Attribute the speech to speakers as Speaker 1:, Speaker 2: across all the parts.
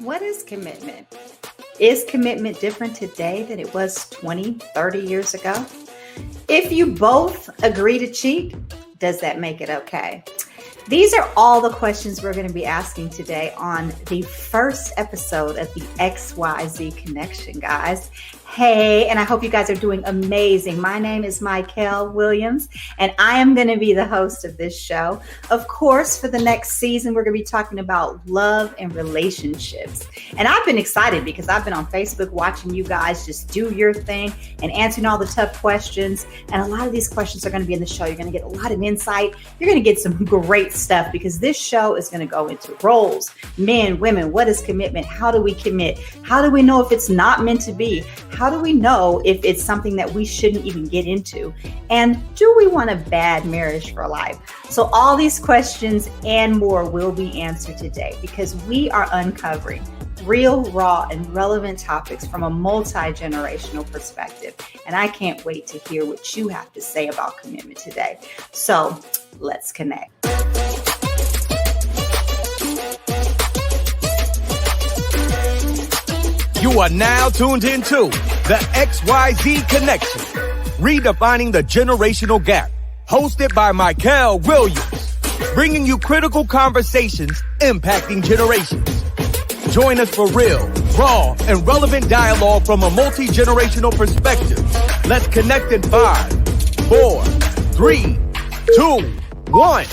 Speaker 1: What is commitment? Is commitment different today than it was 20, 30 years ago? If you both agree to cheat, does that make it okay? These are all the questions we're going to be asking today on the first episode of the XYZ Connection, guys. Hey, and I hope you guys are doing amazing. My name is Myckelle Williams, and I am going to be the host of this show. Of course, for the next season, we're going to be talking about love and relationships. And I've been excited because I've been on Facebook watching you guys just do your thing and answering all the tough questions. And a lot of these questions are going to be in the show. You're going to get a lot of insight. You're going to get some great stuff because this show is going to go into roles, men, women. What is commitment? How do we commit? How do we know if it's not meant to be? How do we know if it's something that we shouldn't even get into? And do we want a bad marriage for life? So all these questions and more will be answered today because we are uncovering real, raw, and relevant topics from a multi-generational perspective. And I can't wait to hear what you have to say about commitment today. So let's connect.
Speaker 2: You are now tuned into the XYZ Connection, redefining the generational gap, hosted by Myckelle Williams, bringing you critical conversations impacting generations. Join us for real, raw, and relevant dialogue from a multi-generational perspective. Let's connect in 5, 4, 3, 2, 1.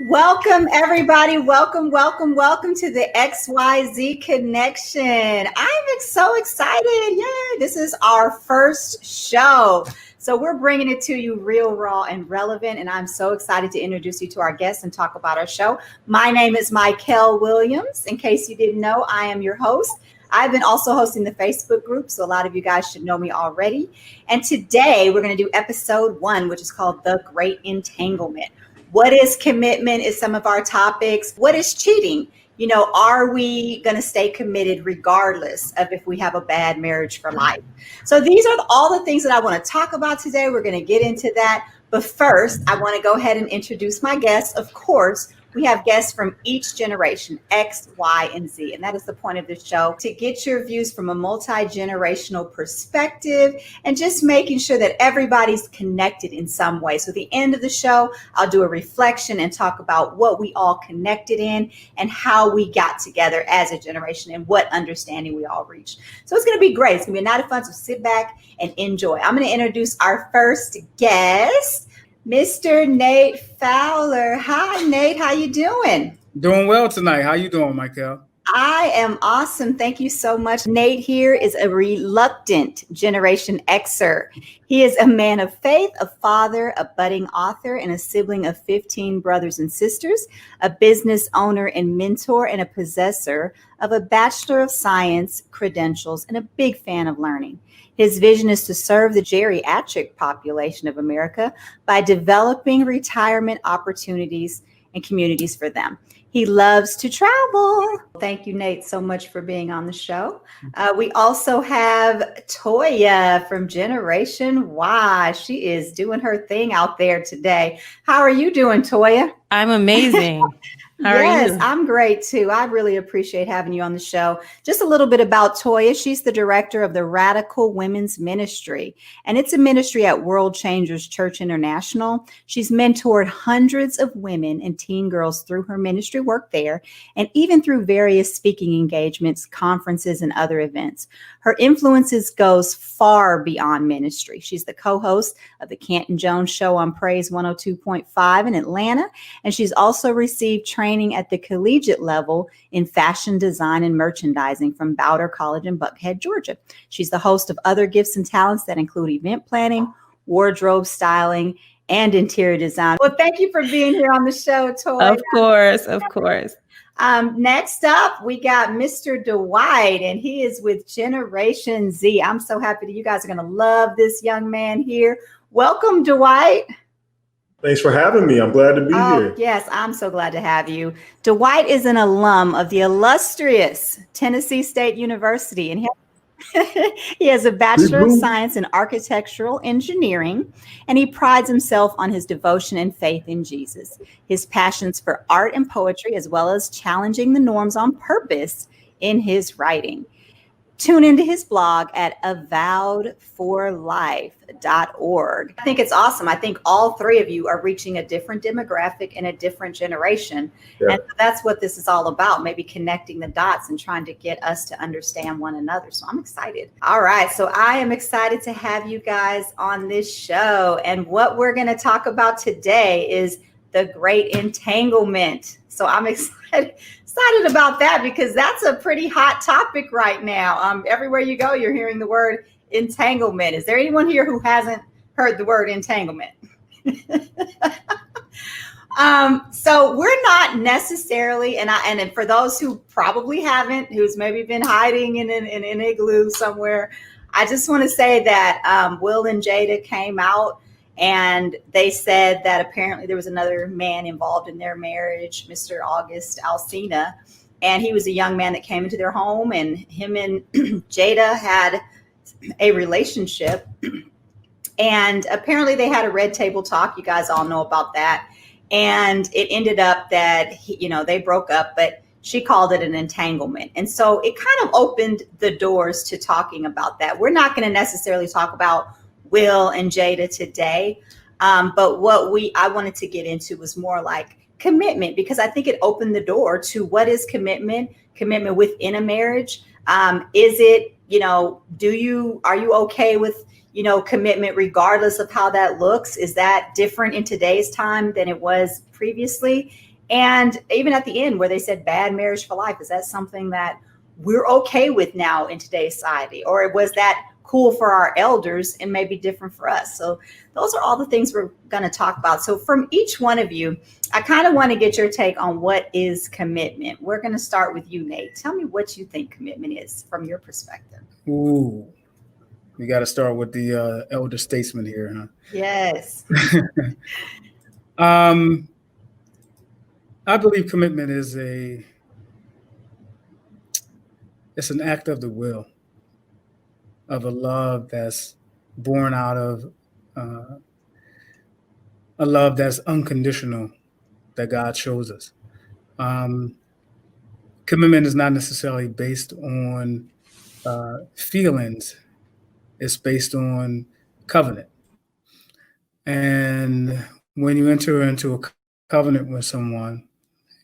Speaker 1: Welcome, everybody. Welcome to the XYZ Connection. I'm so excited. Yay. This is our first show. So we're bringing it to you real, raw, and relevant. And I'm so excited to introduce you to our guests and talk about our show. My name is Myckelle Williams. In case you didn't know, I am your host. I've been also hosting the Facebook group, so a lot of you guys should know me already. And today we're going to do episode 1, which is called The Great Entanglement. What is commitment is some of our topics. What is cheating? You know, are we going to stay committed regardless of if we have a bad marriage for life? So these are all the things that I want to talk about today. We're going to get into that. But first, I want to go ahead and introduce my guests. Of course, we have guests from each generation, X, Y, and Z. And that is the point of this show, to get your views from a multi-generational perspective and just making sure that everybody's connected in some way. So at the end of the show, I'll do a reflection and talk about what we all connected in and how we got together as a generation and what understanding we all reached. So it's going to be great. It's going to be a night of fun. So sit back and enjoy. I'm going to introduce our first guest, Mr. Nate Fowler. Hi, Nate. How you doing?
Speaker 3: Doing well tonight. How you doing, Myckelle?
Speaker 1: I am awesome. Thank you so much. Nate here is a reluctant Generation Xer. He is a man of faith, a father, a budding author, and a sibling of 15 brothers and sisters, a business owner and mentor, and a possessor of a Bachelor of Science credentials, and a big fan of learning. His vision is to serve the geriatric population of America by developing retirement opportunities and communities for them. He loves to travel. Thank you, Nate, so much for being on the show. We also have Toya from Generation Y. She is doing her thing out there today. How are you doing, Toya?
Speaker 4: I'm amazing. How are you?
Speaker 1: I'm great too. I really appreciate having you on the show. Just a little bit about Toya. She's the director of the Radical Women's Ministry, and it's a ministry at World Changers Church International. She's mentored hundreds of women and teen girls through her ministry work there, and even through various speaking engagements, conferences, and other events. Her influences goes far beyond ministry. She's the co-host of the Canton Jones Show on Praise 102.5 in Atlanta, and she's also received training at the collegiate level in fashion design and merchandising from Bowder College in Buckhead, Georgia. She's the host of other gifts and talents that include event planning, wardrobe styling, and interior design. Well, thank you for being here on the show, Toya.
Speaker 4: Of course.
Speaker 1: Next up, we got Mr. Dwight, and he is with Generation Z. I'm so happy that you guys are going to love this young man here. Welcome, Dwight.
Speaker 5: Thanks for having me. I'm glad to be here.
Speaker 1: Yes, I'm so glad to have you. Dwight is an alum of the illustrious Tennessee State University, and He has a Bachelor of
Speaker 5: Woo-hoo.
Speaker 1: Science in Architectural Engineering, and he prides himself on his devotion and faith in Jesus. His passions for art and poetry, as well as challenging the norms on purpose in his writing. Tune into his blog at avowedforlife.org. I think it's awesome. I think all three of you are reaching a different demographic and a different generation.
Speaker 5: Yeah.
Speaker 1: And that's what this is all about, maybe connecting the dots and trying to get us to understand one another. So I'm excited. All right. So I am excited to have you guys on this show. And what we're going to talk about today is the Great Entanglement. So I'm excited about that because that's a pretty hot topic right now. Everywhere you go, you're hearing the word entanglement. Is there anyone here who hasn't heard the word entanglement? So we're not necessarily, and for those who probably haven't, who's maybe been hiding in an igloo somewhere, I just want to say that Will and Jada came out and they said that apparently there was another man involved in their marriage, Mr. August Alsina, and he was a young man that came into their home, and him and Jada had a relationship, and apparently they had a red table talk. You guys all know about that, and it ended up that they broke up, but she called it an entanglement, and so it kind of opened the doors to talking about that. We're not going to necessarily talk about Will and Jada today. But what I wanted to get into was more like commitment, because I think it opened the door to what is commitment within a marriage. Is it, are you okay with, commitment regardless of how that looks? Is that different in today's time than it was previously? And even at the end where they said bad marriage for life, is that something that we're okay with now in today's society? Or was that cool for our elders and maybe different for us? So those are all the things we're going to talk about. So from each one of you, I kind of want to get your take on what is commitment. We're going to start with you, Nate. Tell me what you think commitment is from your perspective.
Speaker 3: Ooh, we got to start with the elder statesman here, huh?
Speaker 1: Yes.
Speaker 3: I believe commitment is it's an act of the will, of a love that's born out of a love that's unconditional that God shows us. Commitment is not necessarily based on feelings. It's based on covenant. And when you enter into a covenant with someone,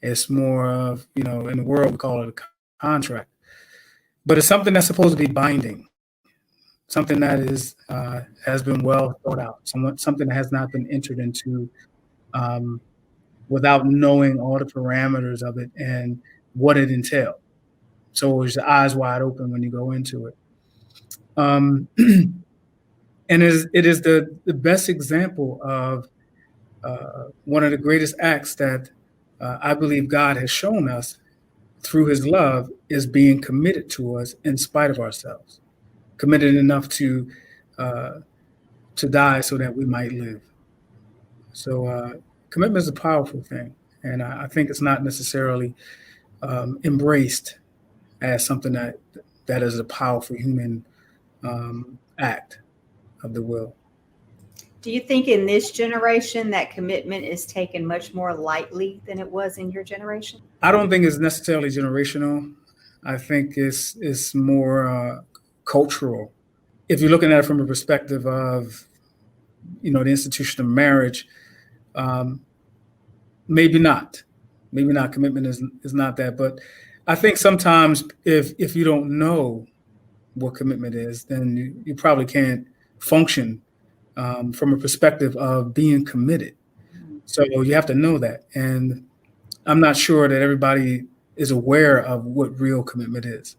Speaker 3: it's more of, in the world, we call it a contract. But it's something that's supposed to be binding. Something that is has been well thought out, something that has not been entered into without knowing all the parameters of it and what it entailed. So it's your eyes wide open when you go into it. And it is the best example of one of the greatest acts that I believe God has shown us through his love is being committed to us in spite of ourselves. Committed enough to die so that we might live. So commitment is a powerful thing, and I think it's not necessarily embraced as something that is a powerful human act of the will.
Speaker 1: Do you think in this generation that commitment is taken much more lightly than it was in your generation?
Speaker 3: I don't think it's necessarily generational. I think it's more cultural. If you're looking at it from a perspective of, the institution of marriage, maybe not. Maybe not. Commitment is not that. But I think sometimes if you don't know what commitment is, then you probably can't function from a perspective of being committed. So you have to know that. And I'm not sure that everybody is aware of what real commitment is.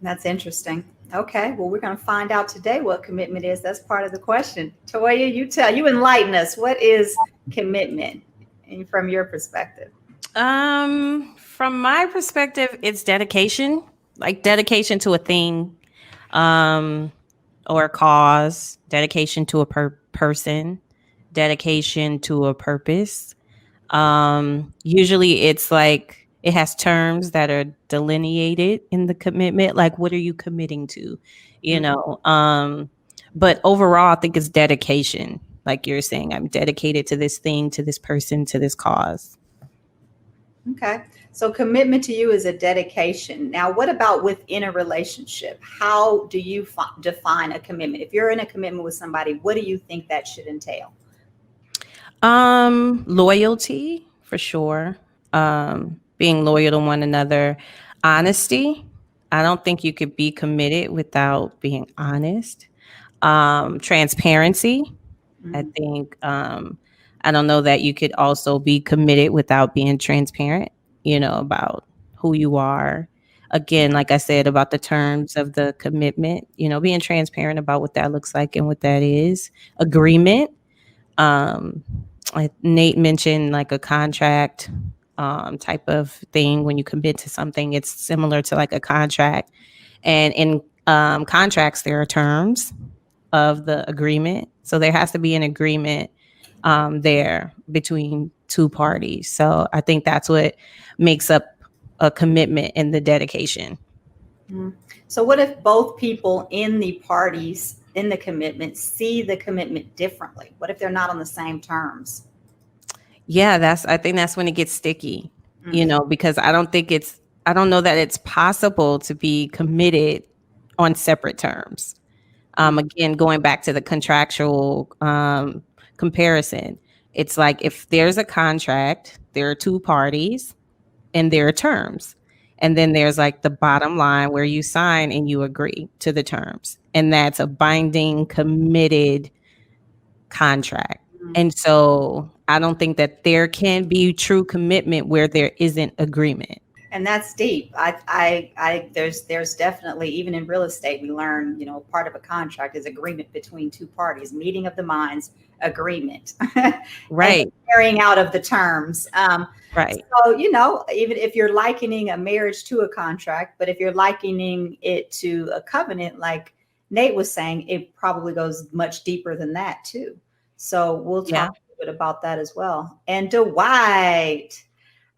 Speaker 1: That's interesting. Okay, well, we're going to find out today what commitment is. That's part of the question. Toya, you enlighten us. What is commitment from your perspective?
Speaker 4: From my perspective, it's dedication, like dedication to a thing, or a cause, dedication to a person, dedication to a purpose. Usually it's like It has terms that are delineated in the commitment. Like, what are you committing to? You know, but overall, I think it's dedication. Like you're saying, I'm dedicated to this thing, to this person, to this cause.
Speaker 1: Okay. So commitment to you is a dedication. Now, what about within a relationship? How do you define a commitment? If you're in a commitment with somebody, what do you think that should entail?
Speaker 4: Loyalty for sure. Being loyal to one another. Honesty. I don't think you could be committed without being honest. Transparency. I think I don't know that you could also be committed without being transparent, about who you are. Again, like I said, about the terms of the commitment, being transparent about what that looks like and what that is. Agreement. Like Nate mentioned, like a contract type of thing. When you commit to something, it's similar to like a contract. And in contracts, there are terms of the agreement. So there has to be an agreement there between two parties. So I think that's what makes up a commitment and the dedication.
Speaker 1: So what if both people in the parties in the commitment see the commitment differently? What if they're not on the same terms?
Speaker 4: Yeah, I think that's when it gets sticky, because I don't know that it's possible to be committed on separate terms. Again, going back to the contractual comparison, it's like if there's a contract, there are two parties and there are terms. And then there's like the bottom line where you sign and you agree to the terms. And that's a binding, committed contract. And so I don't think that there can be true commitment where there isn't agreement.
Speaker 1: And that's deep. There's definitely, even in real estate, we learn, part of a contract is agreement between two parties, meeting of the minds, agreement,
Speaker 4: right?
Speaker 1: And carrying out of the terms,
Speaker 4: right?
Speaker 1: So even if you're likening a marriage to a contract, but if you're likening it to a covenant, like Nate was saying, it probably goes much deeper than that too. So we'll talk a little bit about that as well. And Dwight,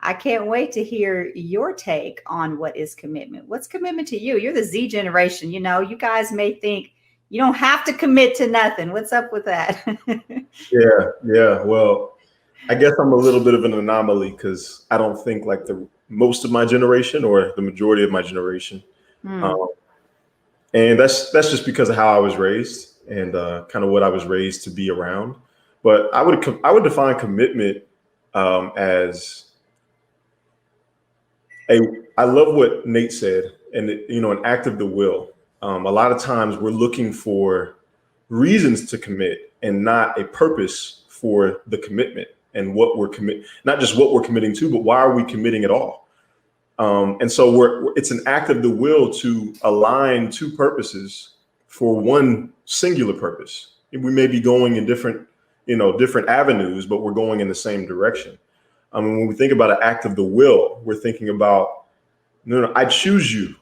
Speaker 1: I can't wait to hear your take on what is commitment. What's commitment to you? You're the Z generation. You guys may think you don't have to commit to nothing. What's up with that?
Speaker 5: Yeah. Well, I guess I'm a little bit of an anomaly because I don't think like the most of my generation or the majority of my generation. And that's just because of how I was raised and kind of what I was raised to be around. But I would define commitment as I love what Nate said, and an act of the will. A lot of times we're looking for reasons to commit and not a purpose for the commitment and what we're not just what we're committing to, but why are we committing at all? And so it's an act of the will to align two purposes for one singular purpose. We may be going in different avenues, but we're going in the same direction. When we think about an act of the will, we're thinking about, no, I choose you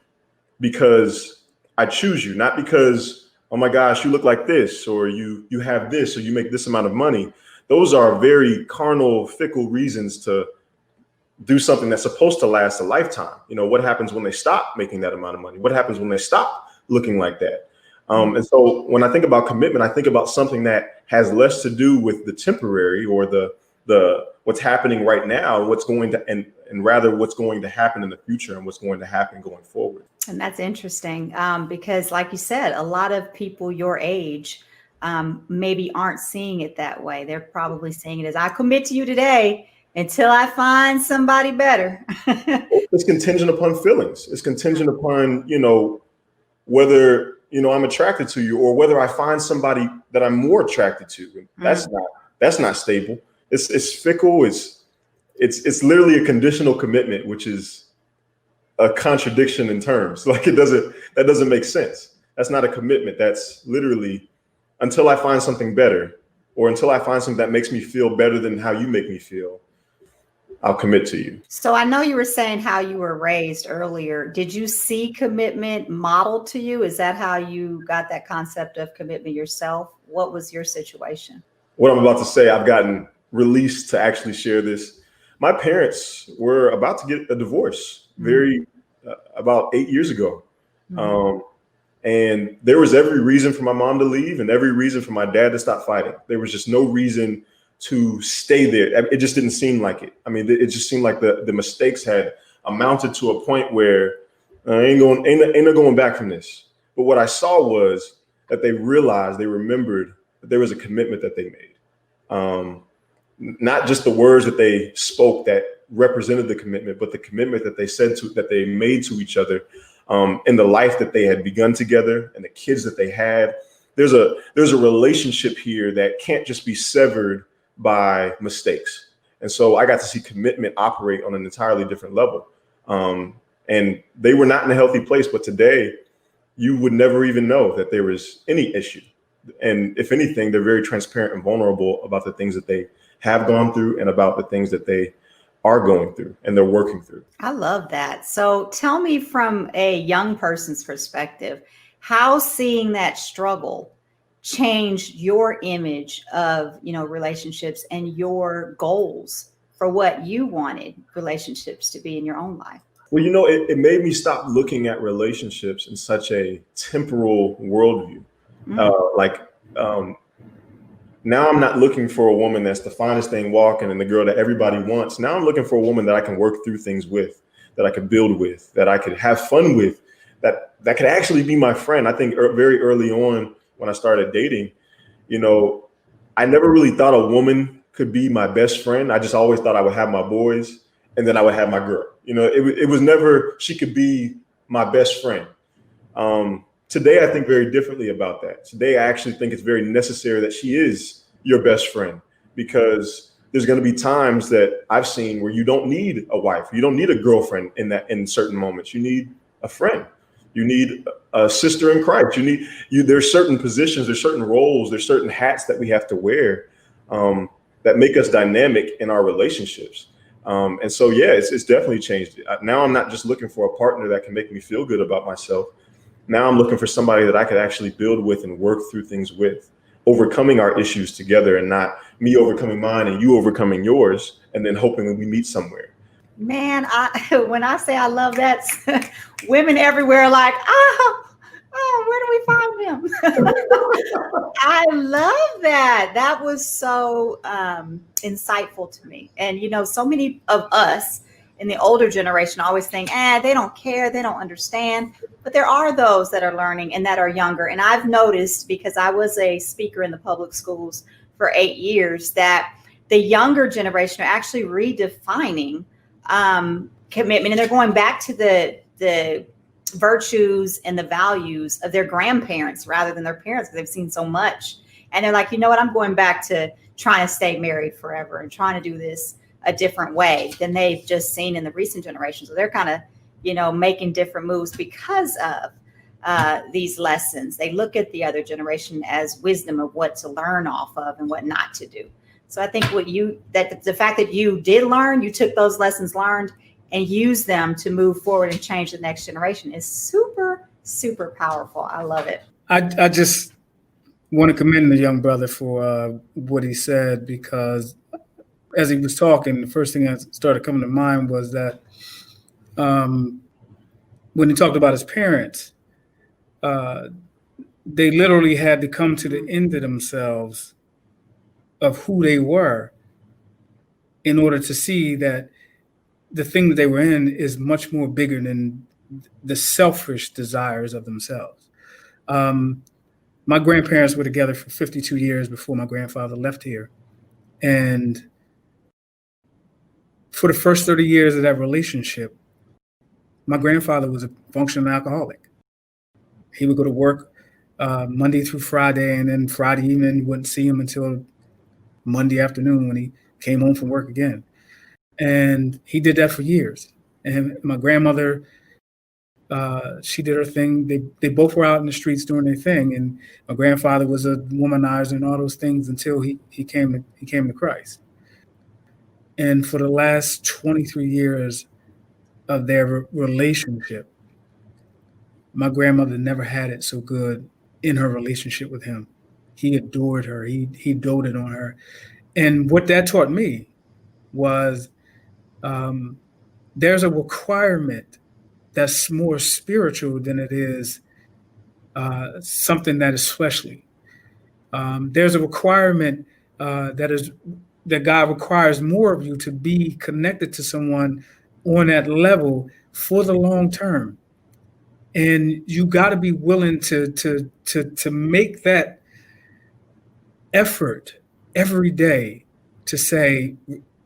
Speaker 5: because I choose you, not because, oh my gosh, you look like this, or you have this, or you make this amount of money. Those are very carnal, fickle reasons to do something that's supposed to last a lifetime. What happens when they stop making that amount of money? What happens when they stop looking like that? And so when I think about commitment, I think about something that has less to do with the temporary or the what's happening right now, what's going to and rather what's going to happen in the future and what's going to happen going forward.
Speaker 1: And that's interesting because, like you said, a lot of people your age maybe aren't seeing it that way. They're probably seeing it as, I commit to you today until I find somebody better.
Speaker 5: It's contingent upon feelings. It's contingent upon, whether, I'm attracted to you or whether I find somebody that I'm more attracted to. That's not stable. It's fickle. It's literally a conditional commitment, which is a contradiction in terms. Like that doesn't make sense. That's not a commitment. That's literally until I find something better or until I find something that makes me feel better than how you make me feel, I'll commit to you.
Speaker 1: So I know you were saying how you were raised earlier. Did you see commitment modeled to you? Is that how you got that concept of commitment yourself? What was your situation?
Speaker 5: What I'm about to say, I've gotten released to actually share this. my parents were about to get a divorce about 8 years ago. And there was every reason for my mom to leave and every reason for my dad to stop fighting. There was just no reason to stay there. It just didn't seem like it. I mean, it just seemed like the mistakes had amounted to a point where ain't no going back from this. But what I saw was that they remembered that there was a commitment that they made. Not just the words that they spoke that represented the commitment, but the commitment that they made to each other, in the life that they had begun together and the kids that they had. There's a relationship here that can't just be severed by mistakes. And so I got to see commitment operate on an entirely different level. And they were not in a healthy place, but today you would never even know that there was any issue. And if anything, they're very transparent and vulnerable about the things that they have gone through and about the things that they are going through and they're working through. I
Speaker 1: love that. So tell me from a young person's perspective, how seeing that struggle changed your image of, relationships and your goals for what you wanted relationships to be in your own life?
Speaker 5: Well, it made me stop looking at relationships in such a temporal worldview. Now I'm not looking for a woman that's the finest thing walking and the girl that everybody wants. Now I'm looking for a woman that I can work through things with, that I could build with, that I could have fun with, that could actually be my friend. I think very early on when I started dating, I never really thought a woman could be my best friend. I just always thought I would have my boys and then I would have my girl. It was never she could be my best friend. Today, I think very differently about that. Today, I actually think it's very necessary that she is your best friend, because there's going to be times that I've seen where you don't need a wife. You don't need a girlfriend in certain moments. You need a friend. You need a sister in Christ. There's certain positions, there's certain roles, there's certain hats that we have to wear that make us dynamic in our relationships. And so, yeah, it's definitely changed. Now I'm not just looking for a partner that can make me feel good about myself. Now I'm looking for somebody that I could actually build with and work through things with, overcoming our issues together, and not me overcoming mine and you overcoming yours and then hoping that we meet somewhere.
Speaker 1: Man, when I say I love that, women everywhere are like, where do we find them? I love that. That was so insightful to me. And, so many of us in the older generation always think, they don't care, they don't understand. But there are those that are learning and that are younger. And I've noticed, because I was a speaker in the public schools for 8 years, that the younger generation are actually redefining commitment. And they're going back to the virtues and the values of their grandparents rather than their parents, because they've seen so much. And they're like, you know what, I'm going back to trying to stay married forever and trying to do this a different way than they've just seen in the recent generation. So they're kind of, making different moves because of these lessons. They look at the other generation as wisdom of what to learn off of and what not to do. So I think the fact that you did learn, you took those lessons learned and used them to move forward and change the next generation is super, super powerful. I love it.
Speaker 3: I just want to commend the young brother for what he said, because as he was talking, the first thing that started coming to mind was that when he talked about his parents, they literally had to come to the end of themselves of who they were in order to see that the thing that they were in is much more bigger than the selfish desires of themselves. My grandparents were together for 52 years before my grandfather left here. And for the first 30 years of that relationship, my grandfather was a functioning alcoholic. He would go to work Monday through Friday, and then Friday evening you wouldn't see him until Monday afternoon when he came home from work again. And he did that for years. And my grandmother, she did her thing. They both were out in the streets doing their thing. And my grandfather was a womanizer and all those things until he came to Christ. And for the last 23 years of their relationship, my grandmother never had it so good in her relationship with him. He adored her. He doted on her. And what that taught me was there's a requirement that's more spiritual than it is something that is fleshly. There's a requirement that God requires more of you to be connected to someone on that level for the long term. And you got to be willing to make that effort every day to say,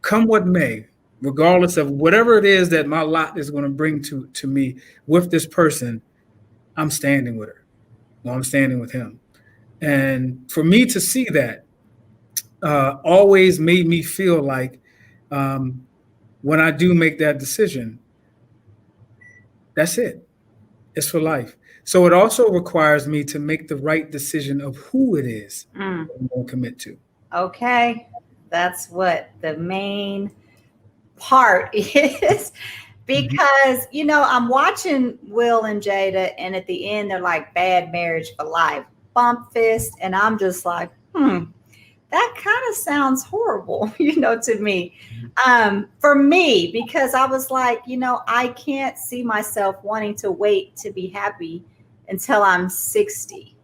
Speaker 3: come what may, regardless of whatever it is that my lot is going to bring to me with this person, I'm standing with her. Well, I'm standing with him. And for me to see that always made me feel like when I do make that decision, that's it. It's for life. So it also requires me to make the right decision of who it is I'm going to commit to.
Speaker 1: Okay. That's what the main part is. Because, I'm watching Will and Jada, and at the end, they're like, bad marriage for life, bump fist. And I'm just like, that kind of sounds horrible, to me. For me, because I was like, I can't see myself wanting to wait to be happy until I'm 60.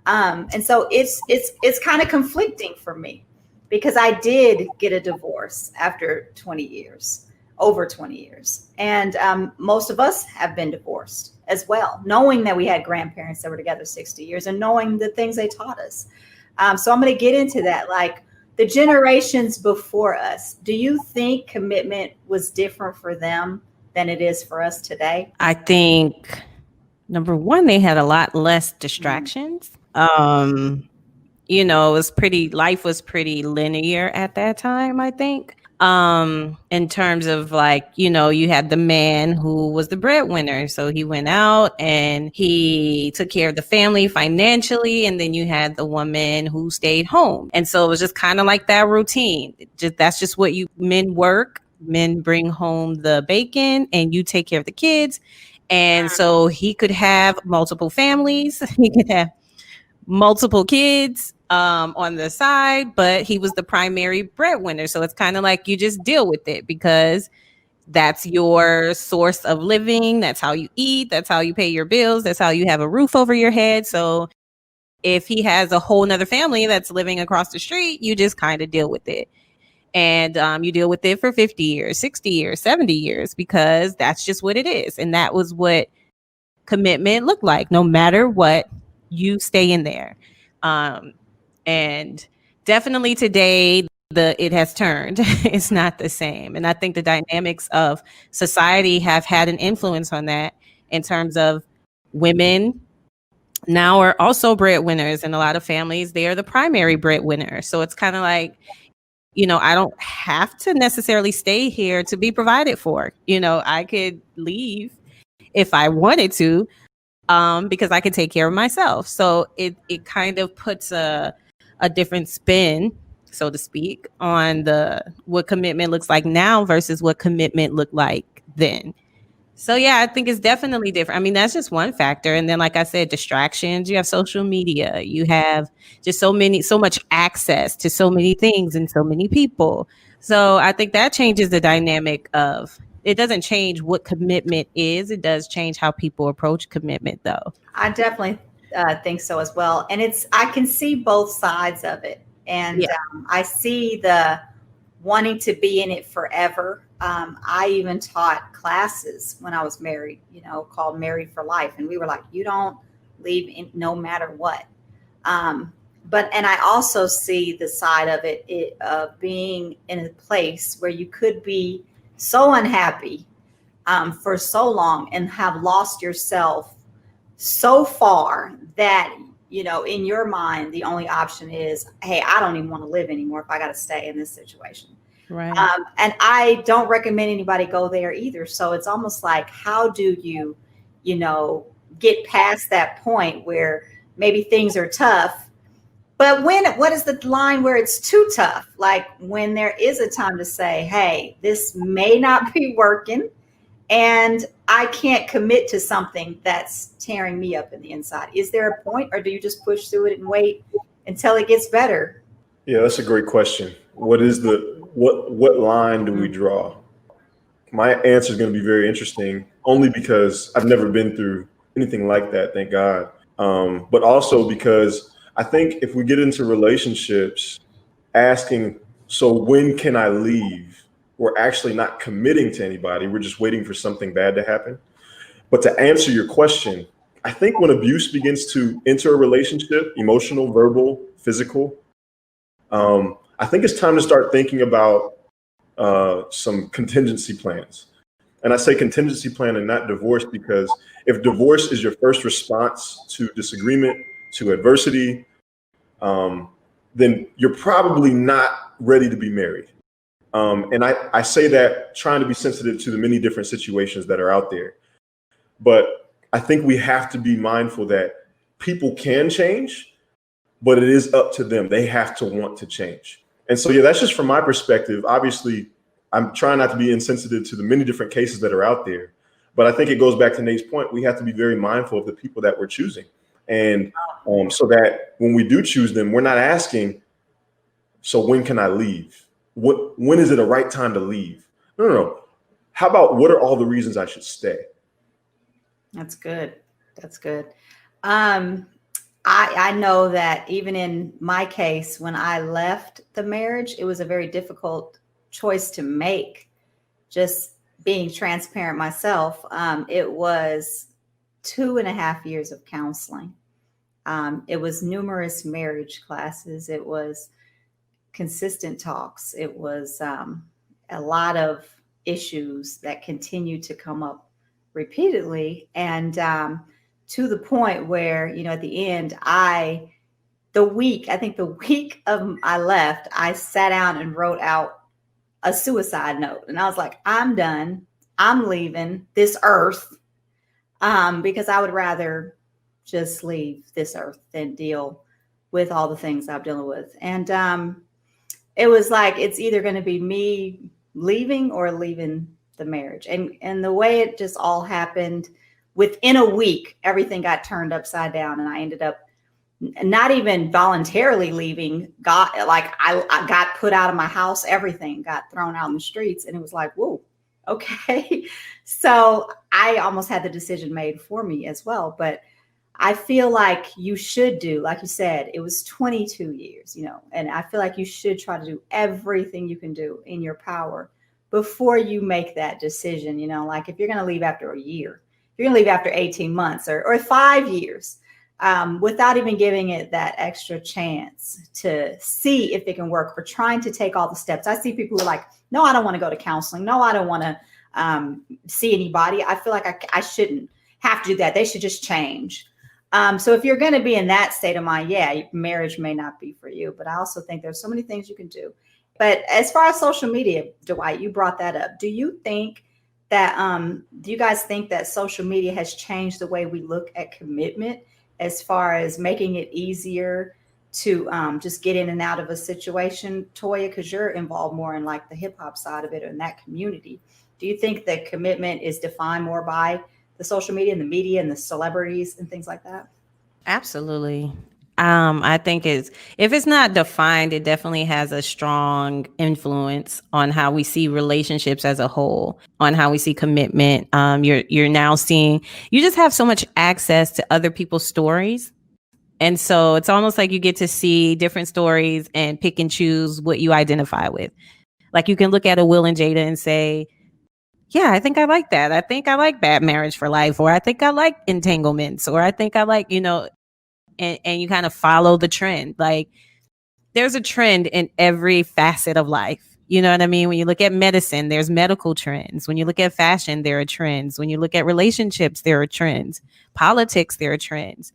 Speaker 1: And so it's kind of conflicting for me, because I did get a divorce after 20 years. Over 20 years. And most of us have been divorced as well, knowing that we had grandparents that were together 60 years and knowing the things they taught us. So I'm going to get into that. Like the generations before us, do you think commitment was different for them than it is for us today?
Speaker 4: I think, number one, they had a lot less distractions. Life was pretty linear at that time, I think. In terms of you had the man who was the breadwinner. So he went out and he took care of the family financially. And then you had the woman who stayed home. And so it was just kind of like that routine. That's just what men work. Men bring home the bacon and you take care of the kids. And so he could have multiple families. He could have multiple kids on the side, but he was the primary breadwinner. So it's kind of like you just deal with it because that's your source of living. That's how you eat. That's how you pay your bills. That's how you have a roof over your head. So if he has a whole nother family that's living across the street, you just kind of deal with it. And you deal with it for 50 years, 60 years, 70 years, because that's just what it is. And that was what commitment looked like. No matter what, you stay in there. And definitely today, it has turned. It's not the same. And I think the dynamics of society have had an influence on that in terms of women now are also breadwinners. In a lot of families, they are the primary breadwinner. So it's kind of like, I don't have to necessarily stay here to be provided for. I could leave if I wanted to, because I could take care of myself. So it kind of puts a different spin, so to speak, on what commitment looks like now versus what commitment looked like then. So yeah, I think it's definitely different. I mean, that's just one factor. And then, like I said, distractions, you have social media, you have just so much access to so many things and so many people. So I think that changes the dynamic of, it doesn't change what commitment is. It does change how people approach commitment though.
Speaker 1: I definitely think so as well. And I can see both sides of it. And I see the wanting to be in it forever. I even taught classes when I was married, called Married for Life. And we were like, you don't leave no matter what. And I also see the side of it of being in a place where you could be so unhappy for so long and have lost yourself so far that, in your mind, the only option is, hey, I don't even want to live anymore if I got to stay in this situation.
Speaker 4: Right.
Speaker 1: And I don't recommend anybody go there either. So it's almost like, how do you, get past that point where maybe things are tough, but what is the line where it's too tough? Like when there is a time to say, hey, this may not be working and I can't commit to something that's tearing me up in the inside. Is there a point, or do you just push through it and wait until it gets better?
Speaker 5: Yeah, that's a great question. What is what line do we draw? My answer is going to be very interesting, only because I've never been through anything like that, thank God. But also because I think if we get into relationships asking, so when can I leave? We're actually not committing to anybody. We're just waiting for something bad to happen. But to answer your question, I think when abuse begins to enter a relationship, emotional, verbal, physical, I think it's time to start thinking about some contingency plans. And I say contingency plan and not divorce, because if divorce is your first response to disagreement, to adversity, then you're probably not ready to be married. And I say that trying to be sensitive to the many different situations that are out there. But I think we have to be mindful that people can change, but it is up to them. They have to want to change. And so, yeah, that's just from my perspective. Obviously, I'm trying not to be insensitive to the many different cases that are out there. But I think it goes back to Nate's point. We have to be very mindful of the people that we're choosing. And so that when we do choose them, we're not asking, so when can I leave? When is it a right time to leave? No. How about what are all the reasons I should stay?
Speaker 1: That's good. That's good. I know that even in my case, when I left the marriage, it was a very difficult choice to make. Just being transparent myself, it was 2.5 years of counseling. It was numerous marriage classes. It was consistent talks. It was a lot of issues that continued to come up repeatedly, and to the point where, at the end, the week of I left, I sat down and wrote out a suicide note, and I was like, I'm done. I'm leaving this earth, because I would rather just leave this earth than deal with all the things I'm dealing with. And it was like, it's either going to be me leaving or leaving the marriage. And the way it just all happened, within a week, everything got turned upside down, and I ended up not even voluntarily leaving. I got put out of my house. Everything got thrown out in the streets, and it was like, whoa, okay. So I almost had the decision made for me as well. But I feel like you should do, like you said, it was 22 years, and I feel like you should try to do everything you can do in your power before you make that decision. Like if you're going to leave after a year, you're going to leave after 18 months or 5 years, without even giving it that extra chance to see if it can work, or trying to take all the steps. I see people who are like, no, I don't want to go to counseling. No, I don't want to see anybody. I feel like I shouldn't have to do that. They should just change. So if you're going to be in that state of mind, yeah, marriage may not be for you. But I also think there's so many things you can do. But as far as social media, Dwight, you brought that up. Do you guys think that social media has changed the way we look at commitment, as far as making it easier to just get in and out of a situation? Toya, because you're involved more in like the hip hop side of it, or in that community. Do you think that commitment is defined more by the social media and the media and the celebrities and things like that?
Speaker 4: Absolutely. I think if it's not defined, it definitely has a strong influence on how we see relationships as a whole, on how we see commitment. You're now seeing, you just have so much access to other people's stories. And so it's almost like you get to see different stories and pick and choose what you identify with. Like you can look at a Will and Jada and say, yeah, I think I like that. I think I like Bad Marriage for Life, or I think I like Entanglements, or I think I like, and you kind of follow the trend. Like there's a trend in every facet of life. You know what I mean? When you look at medicine, there's medical trends. When you look at fashion, there are trends. When you look at relationships, there are trends. Politics, there are trends.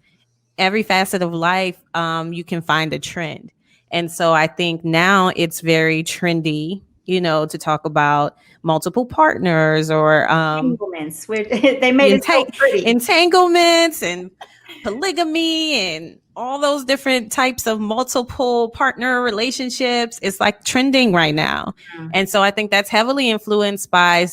Speaker 4: Every facet of life, you can find a trend. And so I think now it's very trendy, to talk about multiple partners, or
Speaker 1: Entanglements. They made it so pretty.
Speaker 4: Entanglements and polygamy and all those different types of multiple partner relationships. It's like trending right now. Mm-hmm. And so I think that's heavily influenced by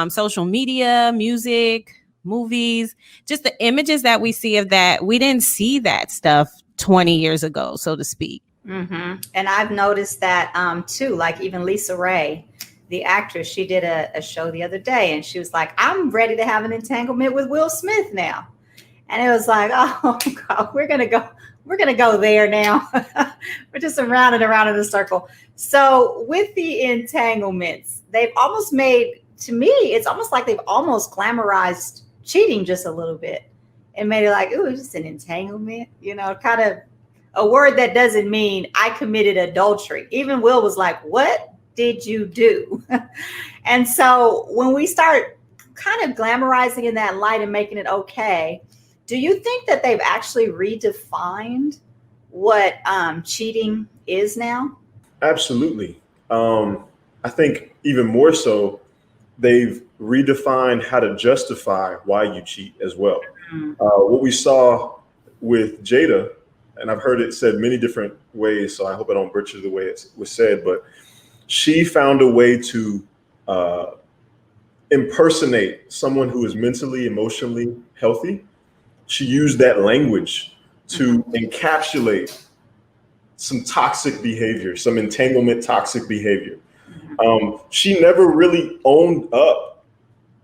Speaker 4: social media, music, movies, just the images that we see of that. We didn't see that stuff 20 years ago, so to speak.
Speaker 1: Mm-hmm. And I've noticed that too, like even Lisa Ray, the actress, she did a show the other day, and she was like, I'm ready to have an entanglement with Will Smith now. And it was like, oh God, we're gonna go there now. We're just around and around in a circle. So with the entanglements, they've almost made, to me, it's almost like they've almost glamorized cheating just a little bit and made it like, ooh, it's just an entanglement, kind of a word that doesn't mean I committed adultery. Even Will was like, what did you do? And so when we start kind of glamorizing in that light and making it okay, do you think that they've actually redefined what cheating is now?
Speaker 5: Absolutely. I think even more so, they've redefined how to justify why you cheat as well. What we saw with Jada, and I've heard it said many different ways, so I hope I don't butcher the way it was said, but she found a way to impersonate someone who is mentally, emotionally healthy. She used that language to encapsulate some toxic behavior, some entanglement toxic behavior. She never really owned up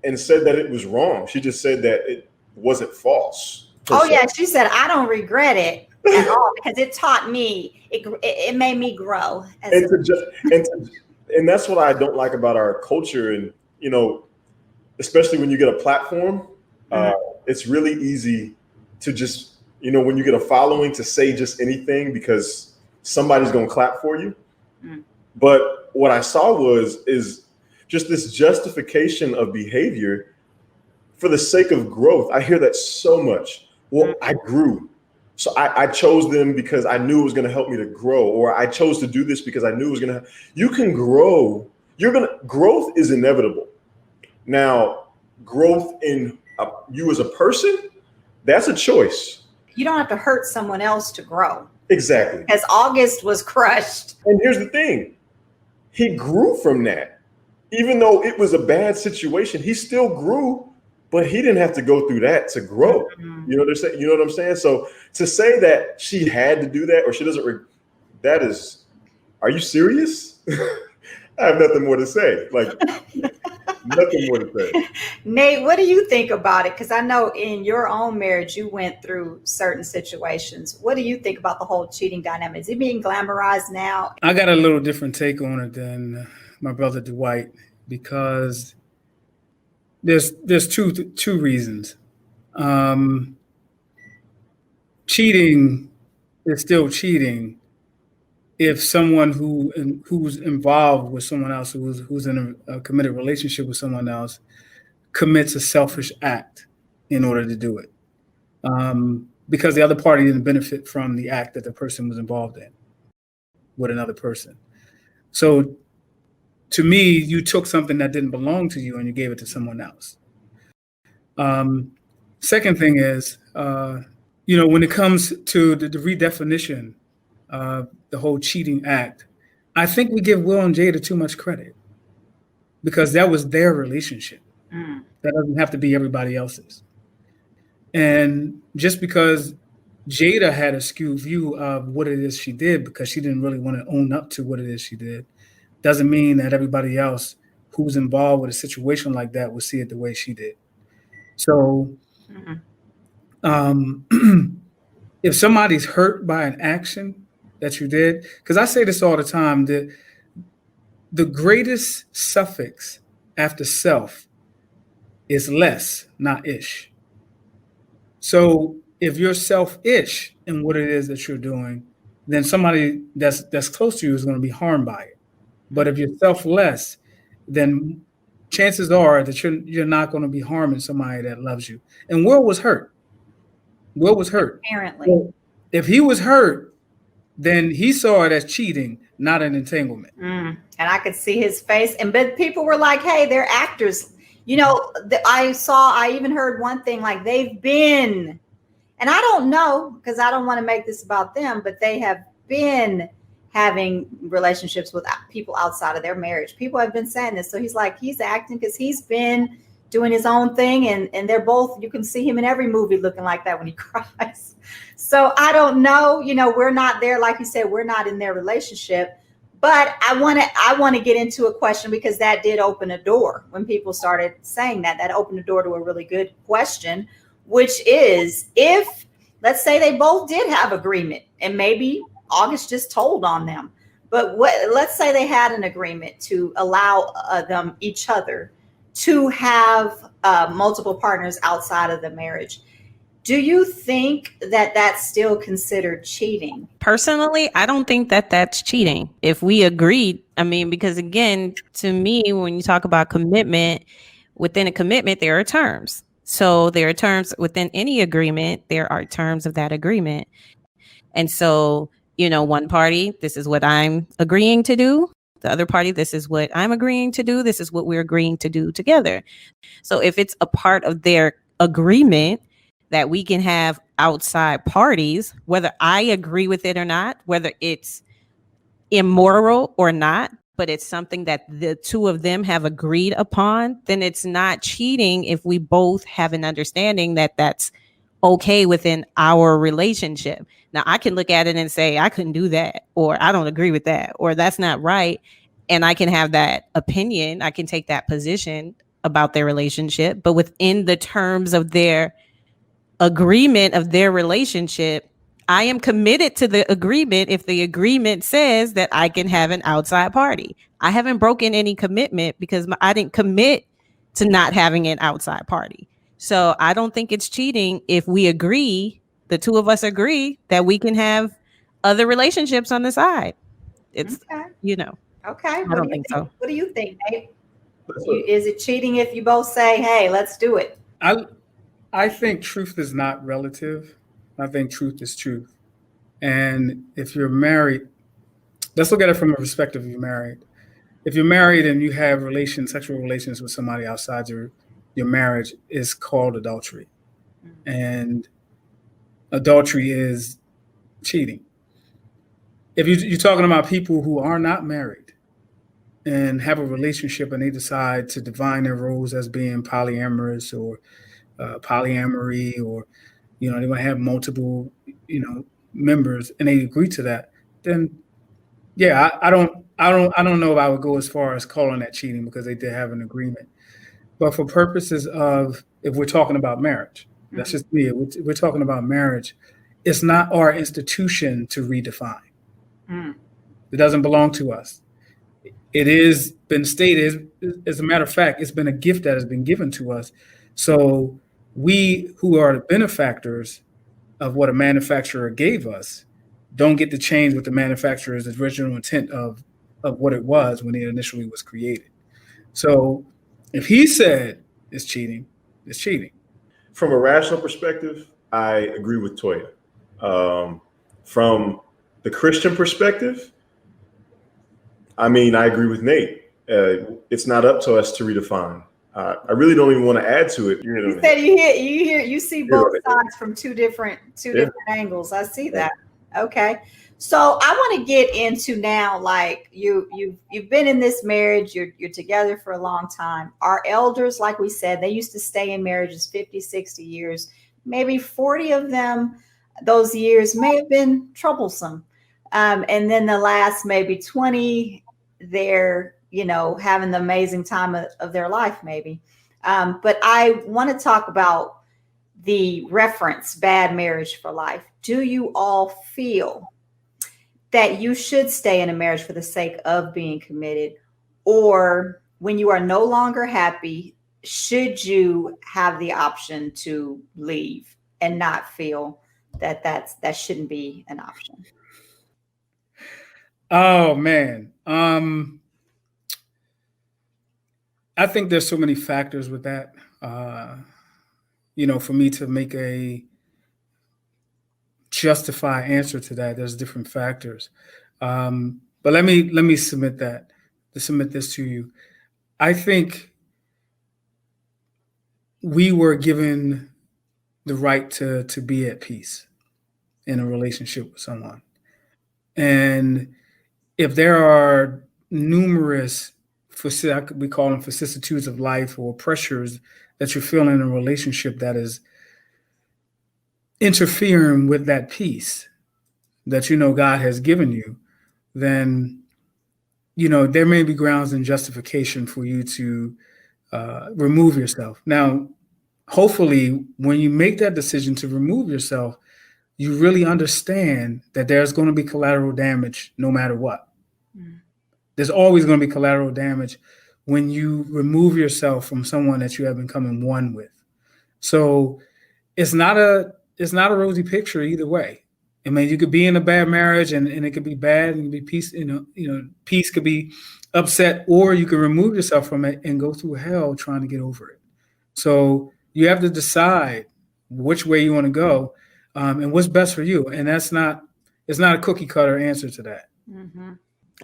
Speaker 5: and said that it was wrong. She just said that it wasn't false.
Speaker 1: Oh yeah, she said, I don't regret it at all because it taught me, it made me grow.
Speaker 5: And that's what I don't like about our culture. And, especially when you get a platform, it's really easy to just, when you get a following, to say just anything because somebody's going to clap for you. But what I saw is just this justification of behavior for the sake of growth. I hear that so much. Well, I grew. So I chose them because I knew it was going to help me to grow, or I chose to do this because I knew it was going to. You can grow. Growth is inevitable. Now, growth in you as a person, that's a choice.
Speaker 1: You don't have to hurt someone else to grow.
Speaker 5: Exactly.
Speaker 1: Because August was crushed.
Speaker 5: And here's the thing. He grew from that. Even though it was a bad situation, he still grew, but he didn't have to go through that to grow. You know what I'm saying? So to say that she had to do that or she doesn't, that is, are you serious? I have nothing more to say. Like, nothing more to say.
Speaker 1: Nate, what do you think about it? Because I know in your own marriage, you went through certain situations. What do you think about the whole cheating dynamic? Is it being glamorized now?
Speaker 3: I got a little different take on it than my brother Dwight, because there's two reasons. Cheating is still cheating if someone who's involved with someone else, who's in a committed relationship with someone else, commits a selfish act in order to do it, because the other party didn't benefit from the act that the person was involved in with another person. So to me, you took something that didn't belong to you and you gave it to someone else. Second thing is, when it comes to the redefinition of the whole cheating act, I think we give Will and Jada too much credit because that was their relationship. That doesn't have to be everybody else's. And just because Jada had a skewed view of what it is she did because she didn't really want to own up to what it is she did, doesn't mean that everybody else who's involved with a situation like that will see it the way she did. So if somebody's hurt by an action that you did, because I say this all the time, that the greatest suffix after self is less, not ish. So if you're selfish in what it is that you're doing, then somebody that's close to you is going to be harmed by it. But if you're selfless, then chances are that you're not going to be harming somebody that loves you. And Will was hurt.
Speaker 1: Apparently.
Speaker 3: So if he was hurt, then he saw it as cheating, not an entanglement.
Speaker 1: And I could see his face. But people were like, hey, they're actors. I even heard one thing, like they've been, and I don't know, because I don't want to make this about them, but they have been having relationships with people outside of their marriage. People have been saying this. So he's like, he's acting because he's been doing his own thing. And they're both, you can see him in every movie looking like that when he cries. So I don't know, we're not there. Like you said, we're not in their relationship, But I want to get into a question, because that did open a door when people started saying that. That opened the door to a really good question, which is, if, let's say, they both did have agreement, and maybe August just told on them, but let's say they had an agreement to allow each other to have multiple partners outside of the marriage. Do you think that that's still considered cheating?
Speaker 4: Personally, I don't think that that's cheating. If we agreed, I mean, because again, to me, when you talk about commitment, within a commitment, there are terms. So there are terms within any agreement. There are terms of that agreement. And so, one party, this is what I'm agreeing to do. The other party, this is what I'm agreeing to do. This is what we're agreeing to do together. So if it's a part of their agreement that we can have outside parties, whether I agree with it or not, whether it's immoral or not, but it's something that the two of them have agreed upon, then it's not cheating if we both have an understanding that that's okay within our relationship. Now, I can look at it and say, I couldn't do that, or I don't agree with that, or that's not right. And I can have that opinion. I can take that position about their relationship, but within the terms of their agreement of their relationship, I am committed to the agreement if the agreement says that I can have an outside party. I haven't broken any commitment because I didn't commit to not having an outside party. So I don't think it's cheating if we agree, the two of us agree, that we can have other relationships on the side. It's,
Speaker 1: Okay.
Speaker 4: I don't think so.
Speaker 1: What do you think, Nate? Is it cheating if you both say, hey, let's do it?
Speaker 3: I think truth is not relative. I think truth is truth. And if you're married, let's look at it from a perspective of you're married. If you're married and you have sexual relations with somebody outside your marriage, is called adultery. And adultery is cheating. If you're talking about people who are not married and have a relationship and they decide to define their roles as being polyamorous or polyamory, or they want to have multiple members, and they agree to that, then I don't know if I would go as far as calling that cheating, because they did have an agreement. But for purposes of, if we're talking about marriage, that's just me. We're talking about marriage. It's not our institution to redefine. It doesn't belong to us. It is been stated, as a matter of fact, it's been a gift that has been given to us. So we, who are the benefactors of what a manufacturer gave us, don't get to change what the manufacturer's original intent of what it was when it initially was created. So if he said it's cheating, it's cheating.
Speaker 5: From a rational perspective, I agree with Toya. From the Christian perspective, I mean, I agree with Nate. It's not up to us to redefine. I really don't even want to add to it.
Speaker 1: You said you see both sides from two different angles. I see that. Okay. So I want to get into now, like you've been in this marriage, you're together for a long time. Our elders, like we said, they used to stay in marriages 50, 60 years, maybe 40 of them. Those years may have been troublesome. And then the last maybe 20, they're, having the amazing time of their life, maybe. But I want to talk about the reference, bad marriage for life. Do you all feel that you should stay in a marriage for the sake of being committed? Or when you are no longer happy, should you have the option to leave and not feel that shouldn't be an option?
Speaker 3: Oh, man. I think there's so many factors with that. For me to make a justify answer to that, there's different factors. But let me submit this to you. I think we were given the right to be at peace in a relationship with someone. And if there are numerous, we call them vicissitudes of life or pressures that you're feeling in a relationship that is interfering with that peace that God has given you, then there may be grounds and justification for you to remove yourself. Now, hopefully, when you make that decision to remove yourself, you really understand that there's going to be collateral damage no matter what. There's always going to be collateral damage when you remove yourself from someone that you have become one with. So it's not a rosy picture either way. I mean, you could be in a bad marriage and it could be bad and it could be peace, peace could be upset, or you can remove yourself from it and go through hell trying to get over it. So you have to decide which way you want to go and what's best for you. And it's not a cookie cutter answer to that.
Speaker 1: Mm-hmm.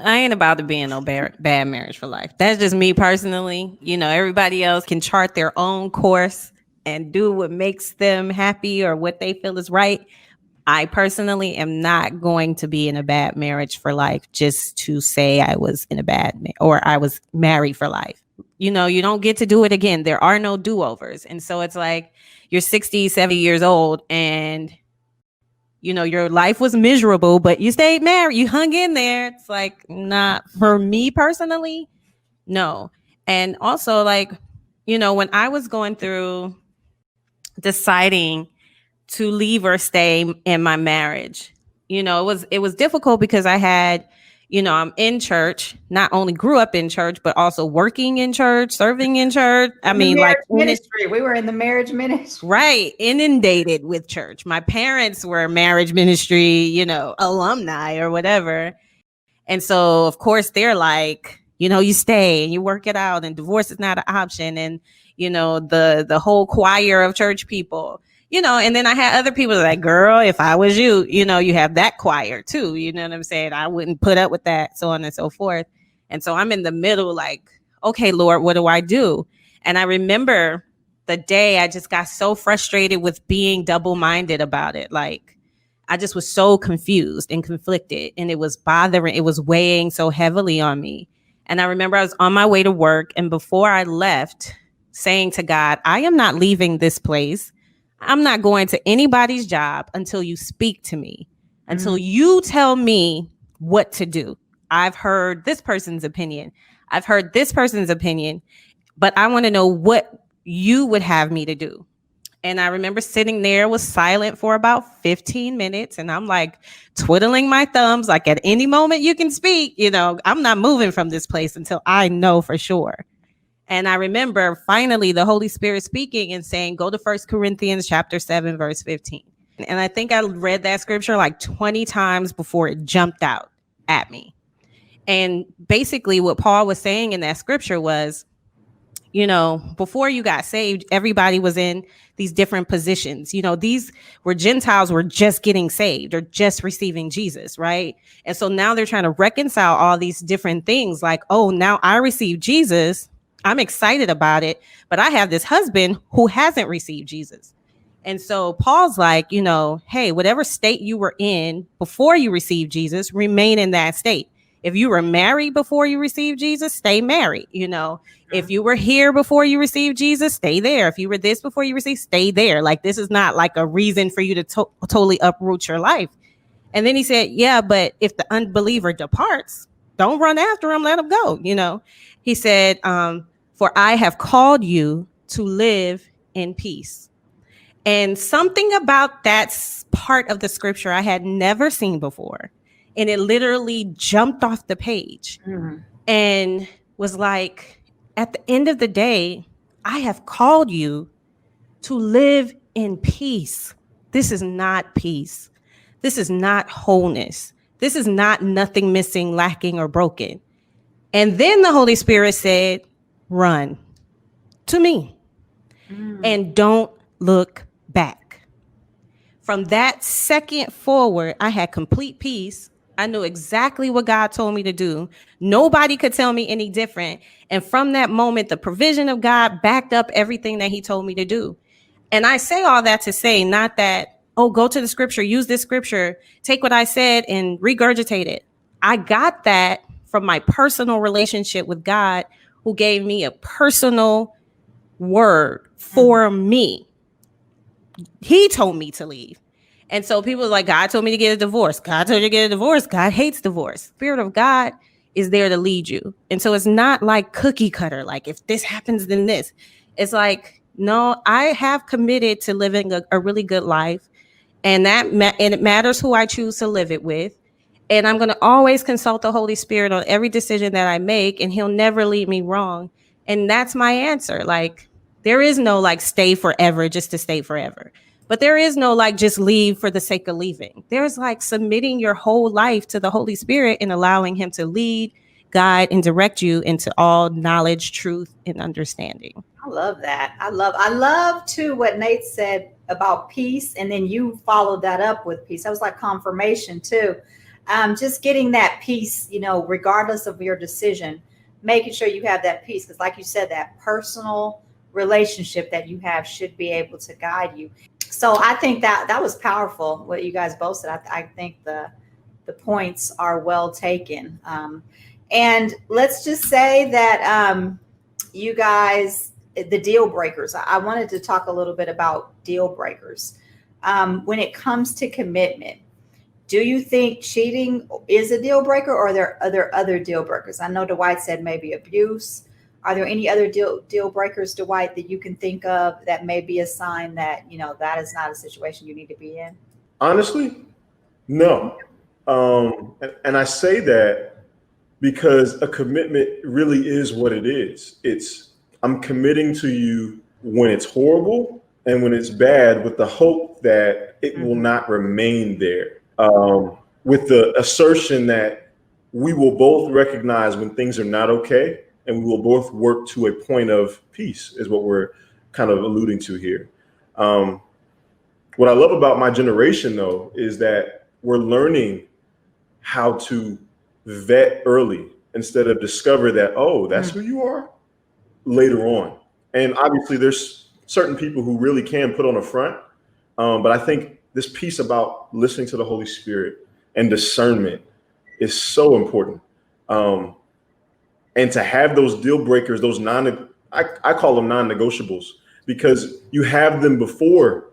Speaker 4: I ain't about to be in no bad marriage for life. That's just me personally. Everybody else can chart their own course and do what makes them happy or what they feel is right. I personally am not going to be in a bad marriage for life just to say I was in a or I was married for life. You don't get to do it again. There are no do-overs. And so it's like you're 60, 70 years old and your life was miserable, but you stayed married. You hung in there. It's like, not for me personally. No. And also when I was going through deciding to leave or stay in my marriage, it was difficult because I had, I'm in church, not only grew up in church, but also working in church, serving in church.
Speaker 1: Ministry. We were in the marriage ministry.
Speaker 4: Right. Inundated with church. My parents were marriage ministry, alumni or whatever. And so, of course, they're like, you stay and you work it out and divorce is not an option. And, the whole choir of church people. And then I had other people like, girl, if I was you, you have that choir too. You know what I'm saying? I wouldn't put up with that, so on and so forth. And so I'm in the middle like, okay, Lord, what do I do? And I remember the day I just got so frustrated with being double-minded about it. Like I just was so confused and conflicted and it was weighing so heavily on me. And I remember I was on my way to work and before I left saying to God, I am not leaving this place. I'm not going to anybody's job until you speak to me, until you tell me what to do. I've heard this person's opinion. I've heard this person's opinion, but I want to know what you would have me to do. And I remember sitting there, was silent for about 15 minutes. And I'm like twiddling my thumbs, like at any moment you can speak, I'm not moving from this place until I know for sure. And I remember finally the Holy Spirit speaking and saying, go to 1 Corinthians chapter 7, verse 15. And I think I read that scripture like 20 times before it jumped out at me. And basically what Paul was saying in that scripture was, before you got saved, everybody was in these different positions. These were Gentiles were just getting saved or just receiving Jesus, right? And so now they're trying to reconcile all these different things like, oh, now I received Jesus. I'm excited about it, but I have this husband who hasn't received Jesus. And so Paul's like, hey, whatever state you were in before you received Jesus, remain in that state. If you were married before you received Jesus, stay married. If you were here before you received Jesus, stay there. If you were this before you received, stay there. Like, this is not like a reason for you to totally uproot your life. And then he said, yeah, but if the unbeliever departs, don't run after him, let him go. He said, for I have called you to live in peace. And something about that part of the scripture I had never seen before. And it literally jumped off the page and was like, at the end of the day, I have called you to live in peace. This is not peace. This is not wholeness. This is not nothing missing, lacking, or broken. And then the Holy Spirit said, run to me and don't look back. From that second forward, I had complete peace. I knew exactly what God told me to do. Nobody could tell me any different. And from that moment, the provision of God backed up everything that he told me to do. And I say all that to say, not that, oh, go to the scripture, use this scripture, take what I said and regurgitate it. I got that from my personal relationship with God, who gave me a personal word for me. He told me to leave. And so people are like, God told me to get a divorce. God told you to get a divorce. God hates divorce. Spirit of God is there to lead you. And so it's not like cookie cutter, like if this happens, then this. It's like, no, I have committed to living a really good life. And and it matters who I choose to live it with. And I'm going to always consult the Holy Spirit on every decision that I make, and he'll never lead me wrong. And that's my answer. Like, there is no like stay forever just to stay forever. But there is no like just leave for the sake of leaving. There's like submitting your whole life to the Holy Spirit and allowing him to lead, guide, and direct you into all knowledge, truth, and understanding.
Speaker 1: I love that. I love too what Nate said about peace. And then you followed that up with peace. That was like confirmation too. Just getting that peace, you know, regardless of your decision, making sure you have that peace. Because like you said, that personal relationship that you have should be able to guide you. So I think that was powerful, what you guys both said. I think the points are well taken. And let's just say that you guys, the deal breakers, I wanted to talk a little bit about deal breakers. When it comes to commitment, do you think cheating is a deal breaker, or are there other deal breakers? I know Dwight said maybe abuse. Are there any other deal breakers, Dwight, that you can think of that may be a sign that, you know, that is not a situation you need to be in?
Speaker 5: Honestly, no. And I say that because a commitment really is what it is. It's, I'm committing to you when it's horrible and when it's bad, with the hope that it will not remain there. With the assertion that we will both recognize when things are not okay, and we will both work to a point of peace, is what we're kind of alluding to here. What I love about my generation, though, is that we're learning how to vet early instead of discover that, oh, that's who you are later on. And obviously there's certain people who really can put on a front. But I think this piece about listening to the Holy Spirit and discernment is so important. And to have those deal breakers, those I call them non-negotiables, because you have them before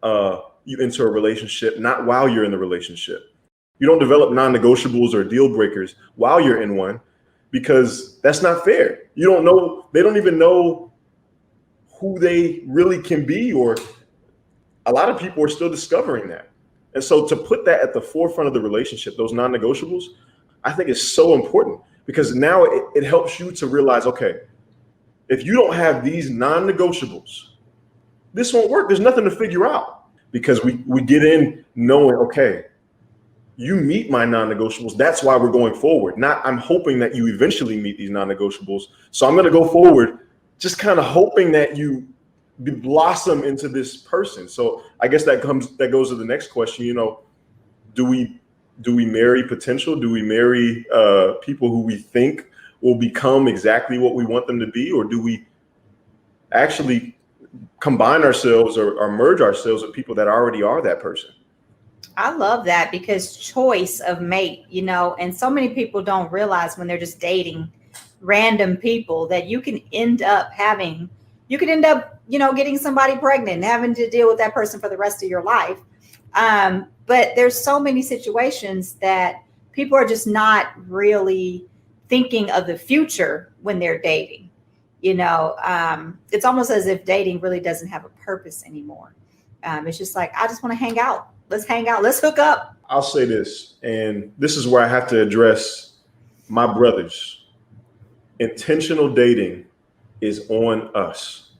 Speaker 5: you enter a relationship, not while you're in the relationship. You don't develop non-negotiables or deal breakers while you're in one, because that's not fair. You don't know, they don't even know who they really can be, or a lot of people are still discovering that. And so to put that at the forefront of the relationship, those non-negotiables, I think is so important, because now it helps you to realize, okay, if you don't have these non-negotiables, this won't work. There's nothing to figure out, because we get in knowing, okay, you meet my non-negotiables. That's why we're going forward. Not, I'm hoping that you eventually meet these non-negotiables. So I'm going to go forward, just kind of hoping that you blossom into this person. So I guess that goes to the next question. You know, do we marry potential? Do we marry people who we think will become exactly what we want them to be? Or do we actually combine ourselves or merge ourselves with people that already are that person?
Speaker 1: I love that, because choice of mate, you know, and so many people don't realize when they're just dating random people that you can end up, you know, getting somebody pregnant and having to deal with that person for the rest of your life. But there's so many situations that people are just not really thinking of the future when they're dating. You know, it's almost as if dating really doesn't have a purpose anymore. It's just like, I just want to hang out. Let's hang out. Let's hook up.
Speaker 5: I'll say this, and this is where I have to address my brothers. Intentional dating is on us.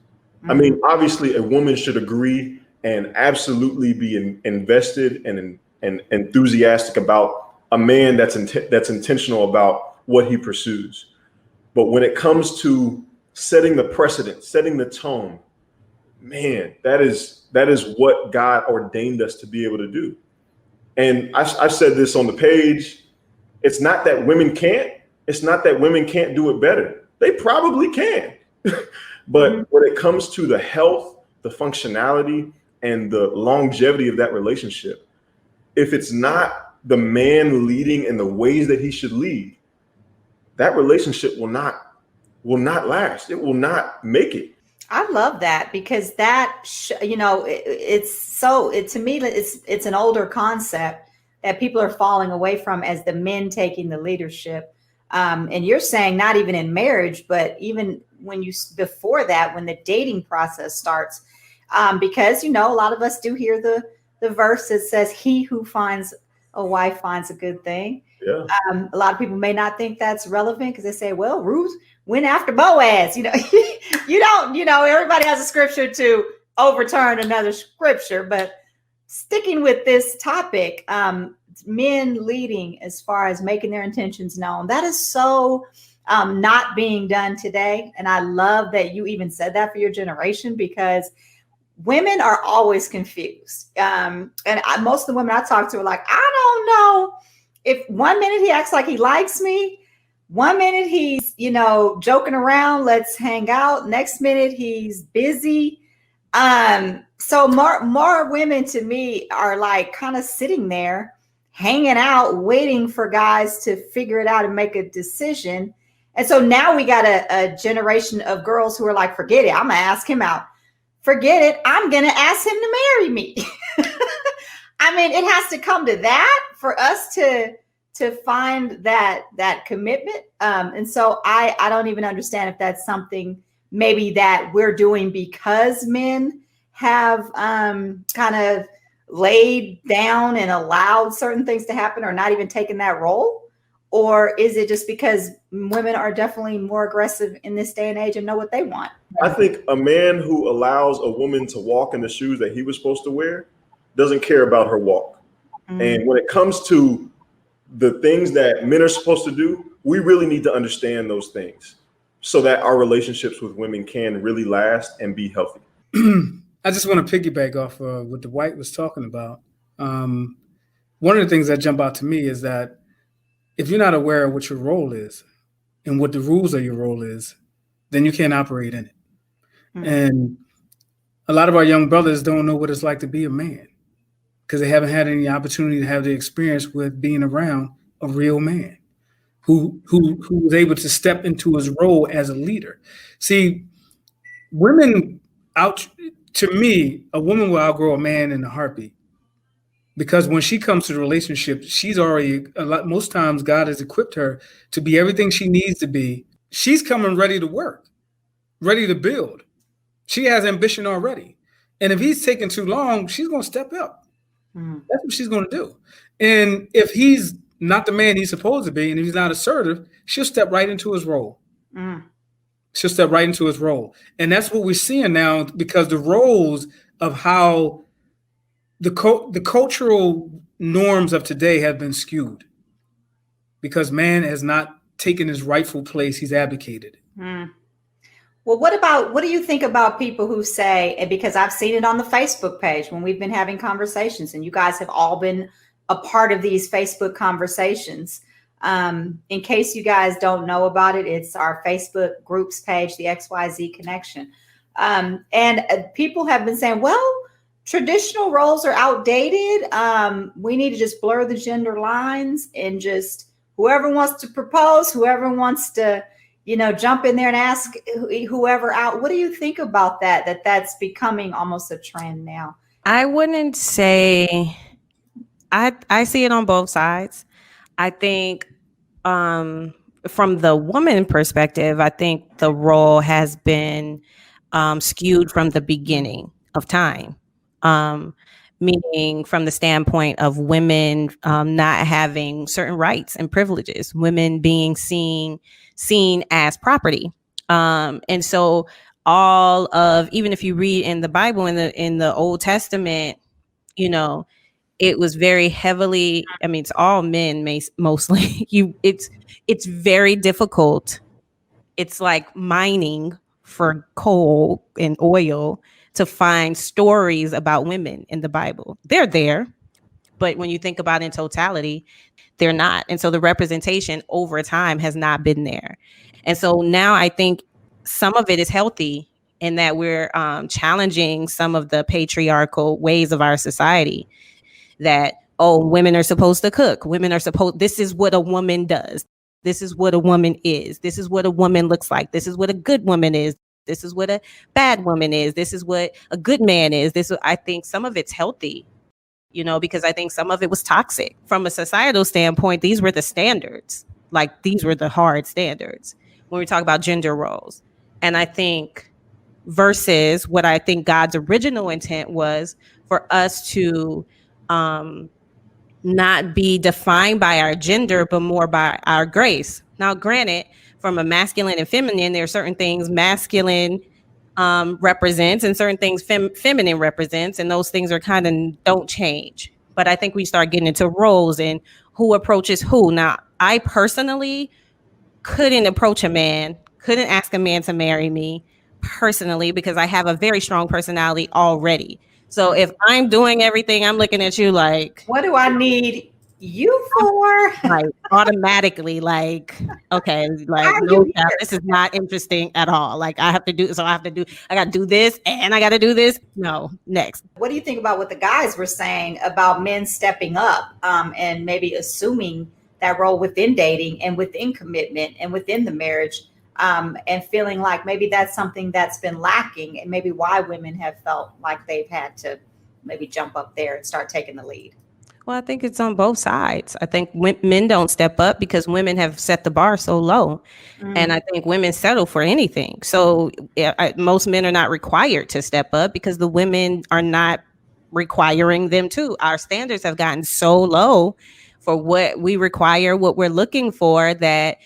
Speaker 5: I mean, obviously a woman should agree and absolutely be invested and enthusiastic about a man that's intentional about what he pursues. But when it comes to setting the precedent, setting the tone, man, that is what God ordained us to be able to do. And I've said this on the page. It's not that women can't. It's not that women can't do it better. They probably can. But when it comes to the health, the functionality, and the longevity of that relationship, if it's not the man leading in the ways that he should lead, that relationship will not last. It will not make it.
Speaker 1: I love that, because that, you know, to me, it's an older concept that people are falling away from as the men taking the leadership. And you're saying not even in marriage, but even when before that, when the dating process starts, because, a lot of us do hear the verse that says, he who finds a wife finds a good thing.
Speaker 5: Yeah.
Speaker 1: A lot of people may not think that's relevant because they say, well, Ruth went after Boaz. You don't, everybody has a scripture to overturn another scripture, but sticking with this topic, men leading as far as making their intentions known, that is so not being done today. And I love that you even said that for your generation, because women are always confused. Most of the women I talk to are like, I don't know if 1 minute he acts like he likes me, 1 minute he's, joking around, let's hang out. Next minute he's busy. So more women to me are like kind of sitting there, hanging out, waiting for guys to figure it out and make a decision. And so now we got a generation of girls who are like, forget it, I'm gonna ask him out. Forget it, I'm gonna ask him to marry me. I mean, it has to come to that for us to find that commitment. And so I don't even understand if that's something maybe that we're doing because men have kind of laid down and allowed certain things to happen, or not even taken that role. Or is it just because women are definitely more aggressive in this day and age and know what they want?
Speaker 5: I think a man who allows a woman to walk in the shoes that he was supposed to wear doesn't care about her walk. Mm-hmm. And when it comes to the things that men are supposed to do, we really need to understand those things so that our relationships with women can really last and be healthy.
Speaker 3: I just want to piggyback off what Dwight was talking about. One of the things that jump out to me is that if you're not aware of what your role is and what the rules of your role is, then you can't operate in it. Mm-hmm. And a lot of our young brothers don't know what it's like to be a man because they haven't had any opportunity to have the experience with being around a real man who was able to step into his role as a leader. See, to me, a woman will outgrow a man in a heartbeat. Because when she comes to the relationship, she's already most times God has equipped her to be everything she needs to be. She's coming ready to work, ready to build. She has ambition already. And if he's taking too long, she's going to step up. Mm. That's what she's going to do. And if he's not the man he's supposed to be, and if he's not assertive, she'll step right into his role. Mm. She'll step right into his role. And that's what we're seeing now, because the roles of how the cultural norms of today have been skewed because man has not taken his rightful place he's abdicated. Mm.
Speaker 1: Well, what do you think about people who say, and because I've seen it on the Facebook page when we've been having conversations, and you guys have all been a part of these Facebook conversations. In case you guys don't know about it, it's our Facebook groups page, the XYZ Connection. And people have been saying, well, traditional roles are outdated. We need to just blur the gender lines and just whoever wants to propose, whoever wants to, jump in there and ask whoever out. What do you think about that's becoming almost a trend now?
Speaker 4: I wouldn't say, I see it on both sides. I think from the woman perspective, I think the role has been skewed from the beginning of time. Meaning from the standpoint of women not having certain rights and privileges, women being seen as property. And so all of, even if you read in the Bible, in the Old Testament, it was very heavily, it's all men mostly. It's very difficult. It's like mining for coal and oil to find stories about women in the Bible. They're there, but when you think about it in totality, they're not. And so the representation over time has not been there. And so now I think some of it is healthy in that we're challenging some of the patriarchal ways of our society that, women are supposed to cook. This is what a woman does. This is what a woman is. This is what a woman looks like. This is what a good woman is. This is what a bad woman is. This is what a good man is. I think some of it's healthy, because I think some of it was toxic from a societal standpoint. These were the standards. like these were the hard standards when we talk about gender roles. And I think versus what I think God's original intent was for us to not be defined by our gender, but more by our grace. Now, granted, from a masculine and feminine, there are certain things masculine represents and certain things feminine represents, and those things are kind of don't change. But I think we start getting into roles and who approaches who. Now, I personally couldn't approach a man, couldn't ask a man to marry me personally, because I have a very strong personality already. So if I'm doing everything, I'm looking at you like,
Speaker 1: what do I need you for?
Speaker 4: Like automatically, like, okay, like no, this is not interesting at all. Like I got to do this and I got to do this. No, next.
Speaker 1: What do you think about what the guys were saying about men stepping up and maybe assuming that role within dating and within commitment and within the marriage, and feeling like maybe that's something that's been lacking, and maybe why women have felt like they've had to maybe jump up there and start taking the lead?
Speaker 4: Well, I think it's on both sides. I think men don't step up because women have set the bar so low. And I think women settle for anything. So most men are not required to step up because the women are not requiring them to. Our standards have gotten so low for what we require, what we're looking for, that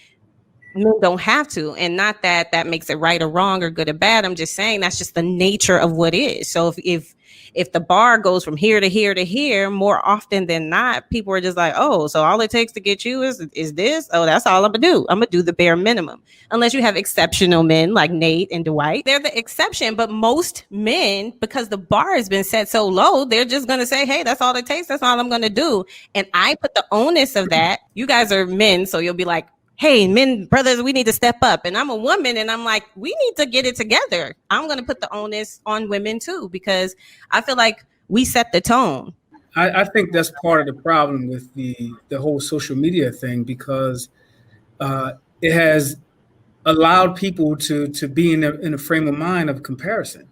Speaker 4: men don't have to. And not that that makes it right or wrong or good or bad. I'm just saying that's just the nature of what is. So if the bar goes from here to here to here, more often than not, people are just like, oh, so all it takes to get you is this? Oh, that's all I'm gonna do. I'm gonna do the bare minimum. Unless you have exceptional men like Nate and Dwight. They're the exception. But most men, because the bar has been set so low, they're just gonna say, hey, that's all it takes. That's all I'm gonna do. And I put the onus of that. You guys are men, so you'll be like, hey, men, brothers, we need to step up. And I'm a woman, and I'm like, we need to get it together. I'm going to put the onus on women too, because I feel like we set the tone.
Speaker 3: I think that's part of the problem with the whole social media thing, because it has allowed people to be in a frame of mind of comparison.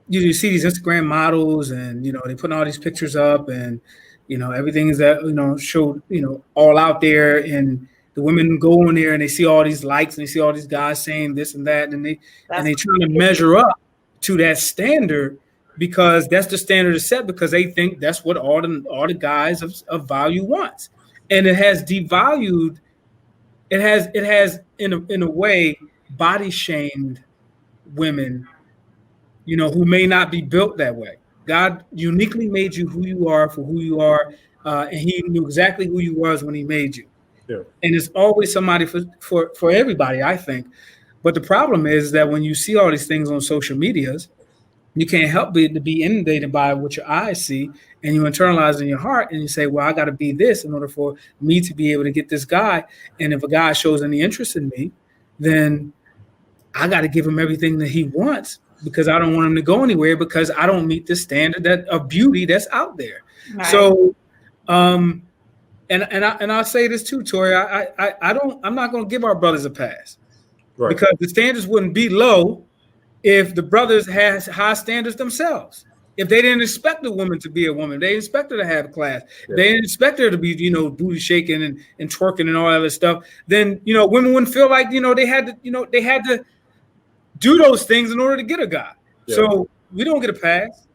Speaker 3: You see these Instagram models, and they put all these pictures up, and everything is that show all out there, and the women go on there and they see all these likes and they see all these guys saying this and that, and they trying to measure up to that standard, because that's the standard is set, because they think that's what all the guys of value wants. And it has devalued, it has in a way body shamed women, who may not be built that way. God uniquely made you who you are for who you are, and He knew exactly who you was when He made you. Yeah. And it's always somebody for everybody, I think. But the problem is that when you see all these things on social medias, you can't help but to be inundated by what your eyes see, and you internalize in your heart, and you say, well, I got to be this in order for me to be able to get this guy. And if a guy shows any interest in me, then I got to give him everything that he wants, because I don't want him to go anywhere, because I don't meet the standard of beauty that's out there. Right. So, and I'll say this too, Tori. I'm not going to give our brothers a pass, right? Because the standards wouldn't be low if the brothers had high standards themselves. If they didn't expect a woman to be a woman, they expect her to have class. Yeah. They didn't expect her to be, booty shaking and twerking and all that other stuff. Then, women wouldn't feel like, they had to do those things in order to get a guy. Yeah. So we don't get a pass.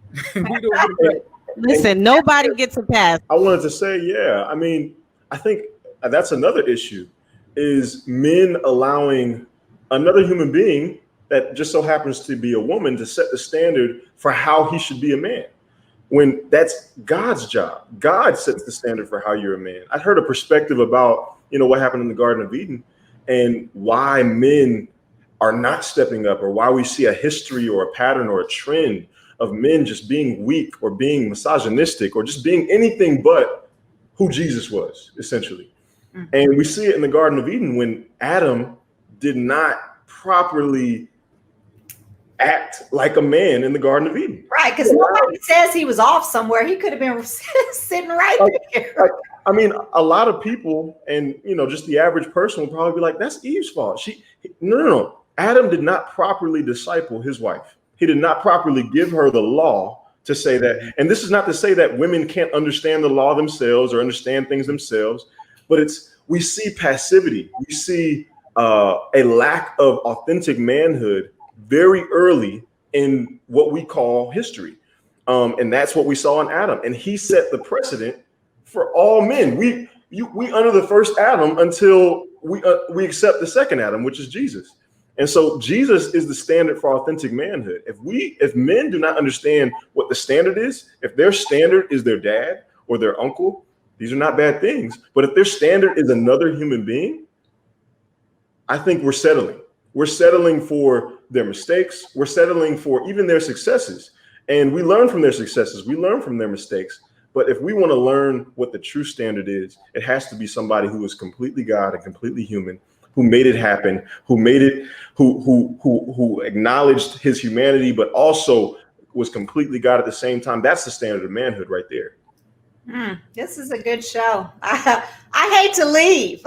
Speaker 4: Listen, nobody gets a pass.
Speaker 5: I wanted to say, yeah. I mean, I think that's another issue, is men allowing another human being that just so happens to be a woman to set the standard for how he should be a man, when that's God's job. God sets the standard for how you're a man. I heard a perspective about, what happened in the Garden of Eden and why men are not stepping up, or why we see a history or a pattern or a trend of men just being weak or being misogynistic or just being anything but who Jesus was, essentially. Mm-hmm. And we see it in the Garden of Eden when Adam did not properly act like a man in the Garden of Eden.
Speaker 1: Right, because nobody says he was off somewhere. He could have been sitting right there.
Speaker 5: I mean, a lot of people, and just the average person will probably be like, that's Eve's fault. No. Adam did not properly disciple his wife. He did not properly give her the law to say that. And this is not to say that women can't understand the law themselves or understand things themselves, but we see passivity. We see a lack of authentic manhood very early in what we call history. And that's what we saw in Adam. And he set the precedent for all men. We honor the first Adam until we accept the second Adam, which is Jesus. And so Jesus is the standard for authentic manhood. If men do not understand what the standard is, if their standard is their dad or their uncle, these are not bad things. But if their standard is another human being, I think we're settling. We're settling for their mistakes. We're settling for even their successes. And we learn from their successes. We learn from their mistakes. But if we want to learn what the true standard is, it has to be somebody who is completely God and completely human, who made it happen, who acknowledged his humanity, but also was completely God at the same time. That's the standard of manhood right there.
Speaker 1: This is a good show. I hate to leave,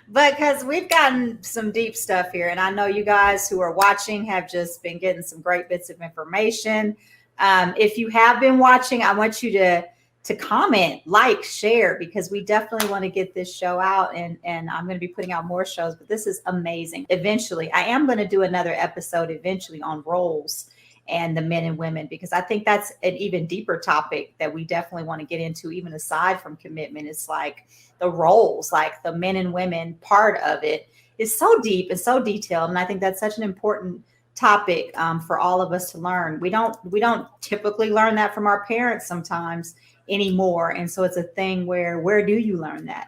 Speaker 1: but because we've gotten some deep stuff here, and I know you guys who are watching have just been getting some great bits of information. If you have been watching, I want you to comment, like, share, because we definitely want to get this show out, and I'm going to be putting out more shows, but this is amazing. Eventually, I am going to do another episode eventually on roles and the men and women, because I think that's an even deeper topic that we definitely want to get into, even aside from commitment. It's like the roles, like the men and women part of it is so deep and so detailed. And I think that's such an important topic for all of us to learn. We don't typically learn that from our parents sometimes anymore. And so it's a thing where do you learn that?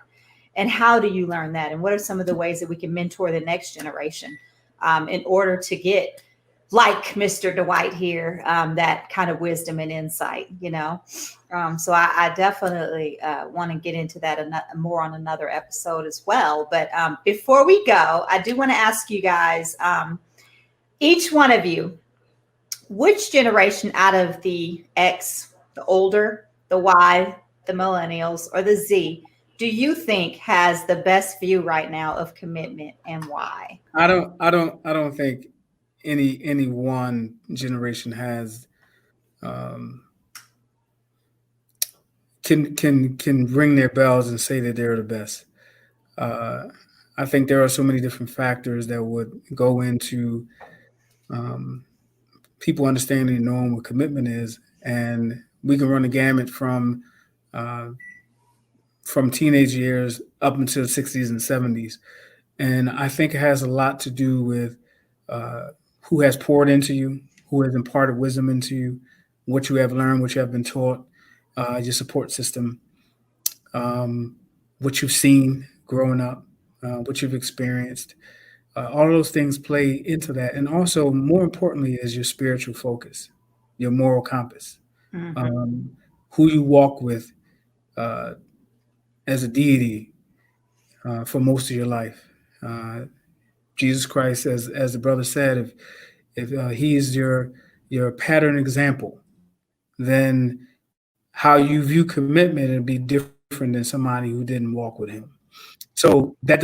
Speaker 1: And how do you learn that? And what are some of the ways that we can mentor the next generation in order to get, like Mr. Dwight here, that kind of wisdom and insight, So I definitely want to get into that more on another episode as well. But before we go, I do want to ask you guys, each one of you, which generation out of the X, the older, the Y, the millennials, or the Z, do you think has the best view right now of commitment, and why?
Speaker 3: I don't think any one generation has can ring their bells and say that they're the best. I think there are so many different factors that would go into people understanding and knowing what commitment is, and we can run the gamut from teenage years up until the 60s and 70s. And I think it has a lot to do with who has poured into you, who has imparted wisdom into you, what you have learned, what you have been taught, your support system, what you've seen growing up, what you've experienced. All those things play into that. And also, more importantly, is your spiritual focus, your moral compass, who you walk with as a deity for most of your life. Jesus Christ, as the brother said, if he is your pattern example, then how you view commitment would be different than somebody who didn't walk with him. So that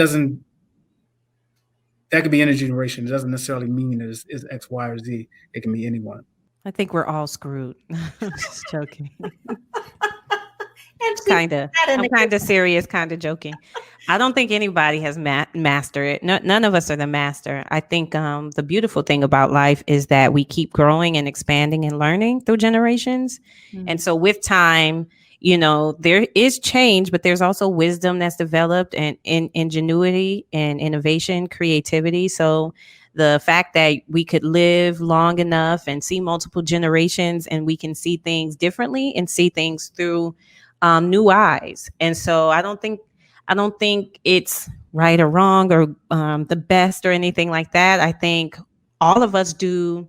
Speaker 3: could be any generation. It doesn't necessarily mean it's X, Y, or Z. It can be anyone.
Speaker 4: I think we're all screwed. Just joking. I'm kind of serious, kind of joking. I don't think anybody has mastered it. None of us are the master. I think the beautiful thing about life is that we keep growing and expanding and learning through generations. And so with time, there is change, but there's also wisdom that's developed, and ingenuity and innovation, creativity. So the fact that we could live long enough and see multiple generations, and we can see things differently and see things through new eyes. And so I don't think it's right or wrong or the best or anything like that. I think all of us do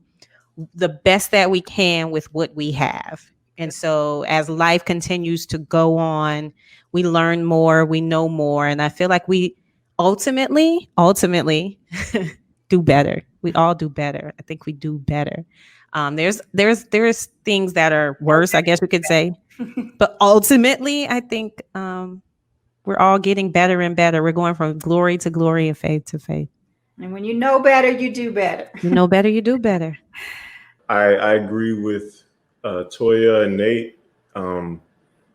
Speaker 4: the best that we can with what we have. And so as life continues to go on, we learn more, we know more. And I feel like we ultimately do better. We all do better. I think we do better. There's things that are worse, I guess we could say. But ultimately, I think we're all getting better and better. We're going from glory to glory and faith to faith.
Speaker 1: And when you know better, you do better.
Speaker 4: You know better, you do better.
Speaker 5: I agree with Toya and Nate.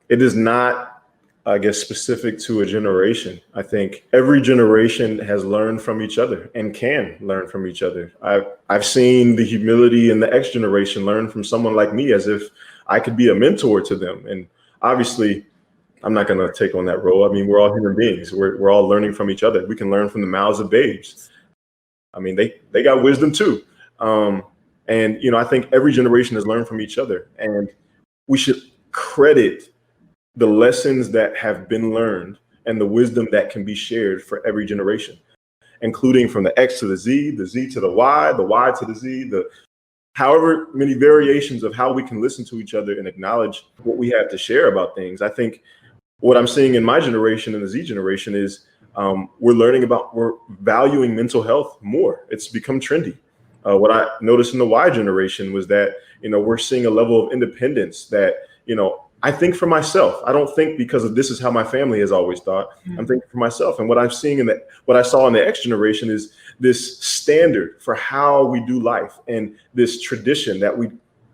Speaker 5: It is not I guess, specific to a generation. I think every generation has learned from each other and can learn from each other. I've seen the humility in the X generation learn from someone like me as if I could be a mentor to them. And obviously, I'm not going to take on that role. I mean, we're all human beings. We're all learning from each other. We can learn from the mouths of babes. I mean, they got wisdom too. And, I think every generation has learned from each other, and we should credit the lessons that have been learned and the wisdom that can be shared for every generation, including from the X to the Z to the Y to the Z, the however many variations of how we can listen to each other and acknowledge what we have to share about things. I think what I'm seeing in my generation and the Z generation is we're valuing mental health more. It's become trendy. What I noticed in the Y generation was that, we're seeing a level of independence that, I think for myself. I don't think because of this is how my family has always thought. I'm thinking for myself. And what I'm seeing what I saw in the X generation is this standard for how we do life and this tradition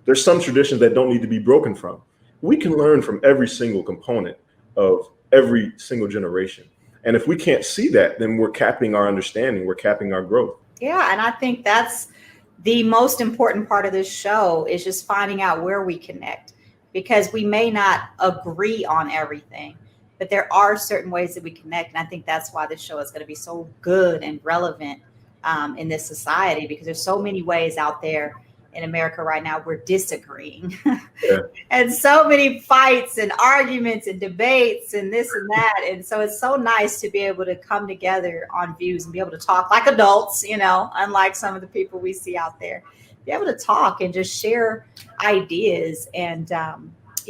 Speaker 5: there's some traditions that don't need to be broken from. We can learn from every single component of every single generation. And if we can't see that, then we're capping our understanding, we're capping our growth.
Speaker 1: Yeah, and I think that's the most important part of this show is just finding out where we connect. Because we may not agree on everything, but there are certain ways that we connect. And I think that's why this show is going to be so good and relevant in this society, because there's so many ways out there in America right now we're disagreeing. Yeah. And so many fights and arguments and debates and this and that. And so it's so nice to be able to come together on views and be able to talk like adults, unlike some of the people we see out there. Be able to talk and just share ideas and,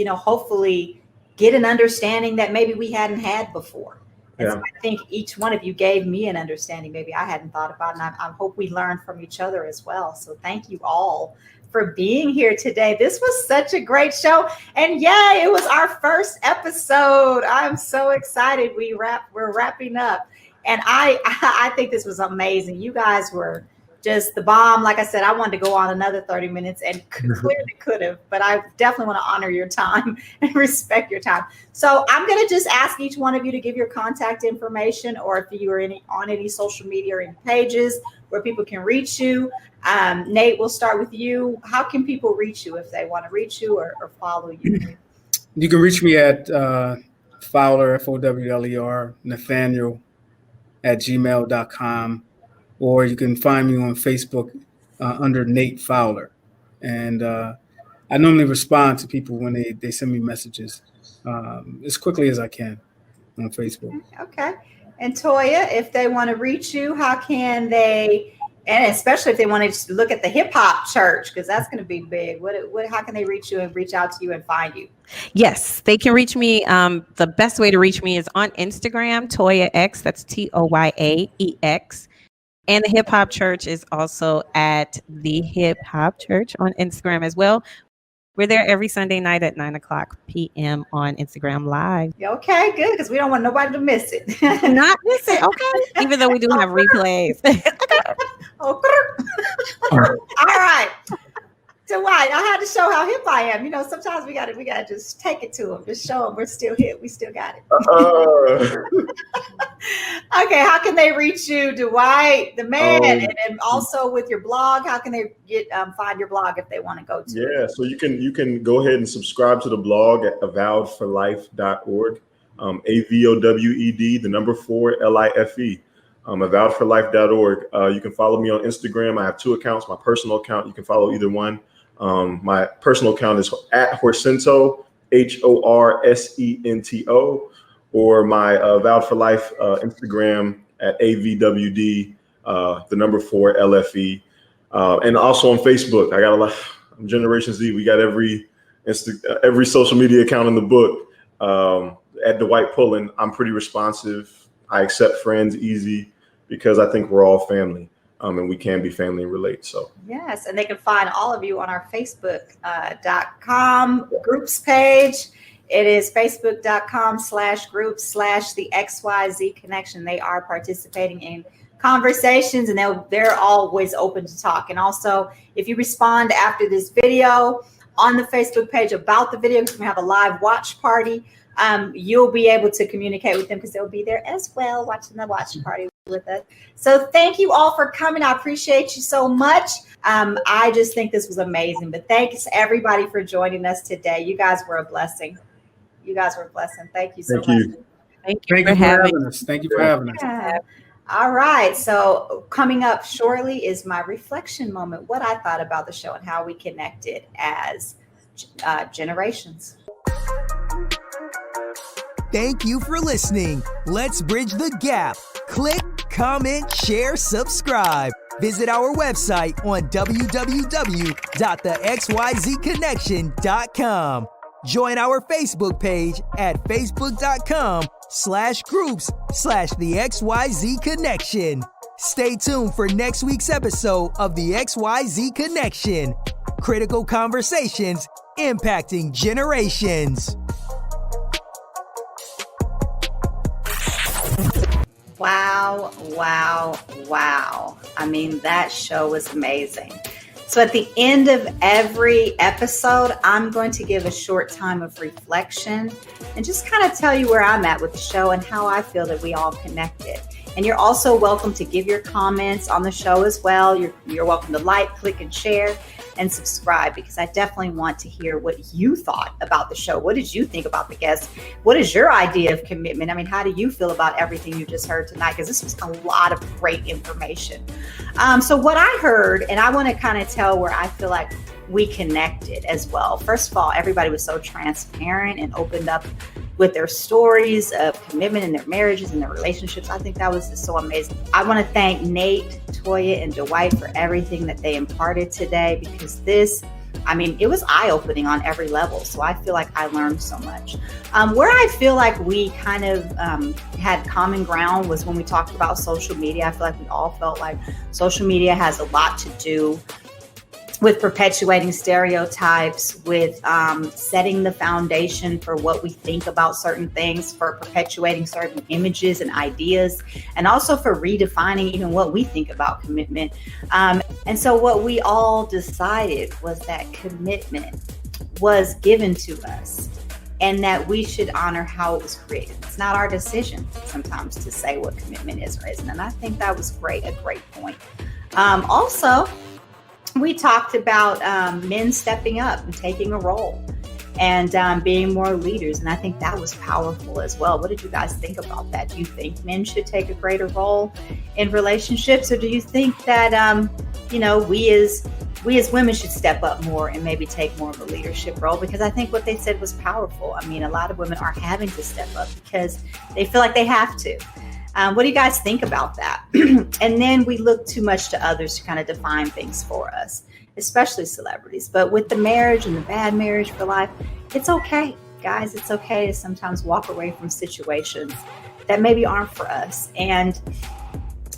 Speaker 1: hopefully get an understanding that maybe we hadn't had before. And so I think each one of you gave me an understanding maybe I hadn't thought about, and I hope we learn from each other as well. So thank you all for being here today. This was such a great show. And yay, it was our first episode. I'm so excited. We're wrapping up. And I think this was amazing. You guys were just the bomb. Like I said, I wanted to go on another 30 minutes and clearly could have, but I definitely want to honor your time and respect your time. So I'm going to just ask each one of you to give your contact information, or if you are on any social media or any pages where people can reach you. Nate, we'll start with you. How can people reach you if they want to reach you or follow you?
Speaker 3: You can reach me at Fowler, Fowler, Nathaniel @gmail.com. Or you can find me on Facebook under Nate Fowler. And I normally respond to people when they send me messages as quickly as I can on Facebook. Okay.
Speaker 1: And Toya, if they want to reach you, how can they, and especially if they want to look at the hip hop church, because that's going to be big. How can they reach you and reach out to you and find you?
Speaker 4: Yes, they can reach me. The best way to reach me is on Instagram, Toya X, that's TOYAEX. And the Hip Hop Church is also at the Hip Hop Church on Instagram as well. We're there every Sunday night at 9:00 p.m. on Instagram Live.
Speaker 1: Okay, good, because we don't want nobody to miss it.
Speaker 4: Not miss it, okay. Even though we do have replays.
Speaker 1: All right. So why? I had to show how hip I am. Sometimes we gotta just take it to them. Just show them we're still hip. We still got it. Okay, how can they reach you, Dwight, the man, and then also with your blog? How can they find your blog if they want to go to?
Speaker 5: Yeah, so you can go ahead and subscribe to the blog at avowedforlife.org. AVOWED, the number 4 LIFE. Avowedforlife.org. You can follow me on Instagram. I have 2 accounts. My personal account, you can follow either one. My personal account is at Horsento, HORSENTO, or my Vowed for Life Instagram at AVWD, the number 4 LFE. And also on Facebook. I got a lot. I'm Generation Z. We got every social media account in the book. At Dwight Pullen, I'm pretty responsive. I accept friends easy because I think we're all family. And we can be family and relate. So
Speaker 1: yes, and they can find all of you on our Facebook.com groups page. It is facebook.com/groups/the XYZ connection. They are participating in conversations, and they're always open to talk. And also, if you respond after this video on the Facebook page about the video, because we have a live watch party you'll be able to communicate with them because they'll be there as well, watching the watch party with us. So thank you all for coming. I appreciate you so much. I just think this was amazing. But thanks everybody for joining us today. You guys were a blessing. Thank you so much.
Speaker 4: Thank you
Speaker 3: for having us. Thank you for having us.
Speaker 1: Yeah. All right. So coming up shortly is my reflection moment, what I thought about the show and how we connected as generations.
Speaker 6: Thank you for listening. Let's bridge the gap. Click, comment, share, subscribe. Visit our website on www.thexyzconnection.com. Join our Facebook page at facebook.com/groups/the XYZ Connection. Stay tuned for next week's episode of the XYZ Connection. Critical conversations impacting generations.
Speaker 1: Wow. I mean, that show was amazing. So at the end of every episode, I'm going to give a short time of reflection and just kind of tell you where I'm at with the show and how I feel that we all connected. And you're also welcome to give your comments on the show as well. You're welcome to like, click, and share and subscribe, because I definitely want to hear what you thought about the show. What did you think about the guests? What is your idea of commitment? I mean, how do you feel about everything you just heard tonight? Because this was a lot of great information. So what I heard, and I want to kind of tell where I feel like we connected as well. First of all, everybody was so transparent and opened up with their stories of commitment in their marriages and their relationships. I think that was just so amazing. I want to thank Nate, Toya, and Dwight for everything that they imparted today, because it was eye-opening on every level. So I feel like I learned so much. Where I feel like we kind of had common ground was when we talked about social media. I feel like we all felt like social media has a lot to do with perpetuating stereotypes, with setting the foundation for what we think about certain things, for perpetuating certain images and ideas, and also for redefining even what we think about commitment. And so what we all decided was that commitment was given to us and that we should honor how it was created. It's not our decision sometimes to say what commitment is or isn't. And I think that was a great point. Also, we talked about men stepping up and taking a role and being more leaders. And I think that was powerful as well. What did you guys think about that? Do you think men should take a greater role in relationships? Or do you think that, we as women should step up more and maybe take more of a leadership role? Because I think what they said was powerful. I mean, a lot of women are having to step up because they feel like they have to. What do you guys think about that? And then we look too much to others to kind of define things for us, especially celebrities. But with the marriage and the bad marriage for life, it's okay, guys. It's okay to sometimes walk away from situations that maybe aren't for us. And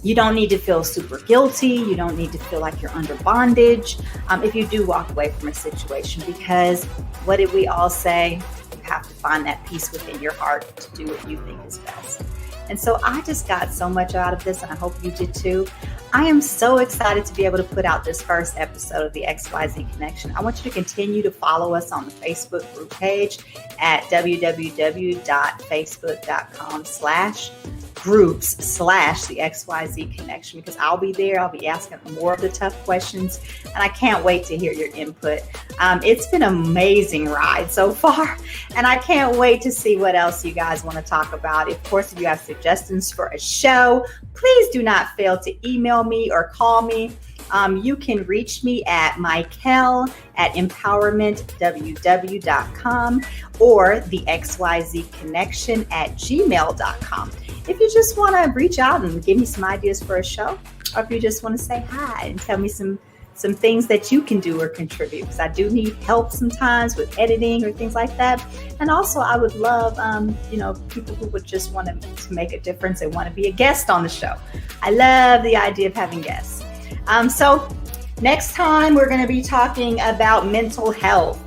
Speaker 1: you don't need to feel super guilty. You don't need to feel like you're under bondage if you do walk away from a situation, because what did we all say? You have to find that peace within your heart to do what you think is best. And so I just got so much out of this, and I hope you did too. I am so excited to be able to put out this first episode of the XYZ Connection. I want you to continue to follow us on the Facebook group page at www.facebook.com/groups/the XYZ Connection, because I'll be there. I'll be asking more of the tough questions, and I can't wait to hear your input. It's been an amazing ride so far, and I can't wait to see what else you guys want to talk about. Of course, if you have suggestions for a show, please do not fail to email me or call me. You can reach me at mykel@empowermentww.com or the xyzconnection@gmail.com. If you just want to reach out and give me some ideas for a show, or if you just want to say hi and tell me some things that you can do or contribute, because I do need help sometimes with editing or things like that. And also I would love, people who would just want to make a difference and want to be a guest on the show. I love the idea of having guests. So next time we're going to be talking about mental health.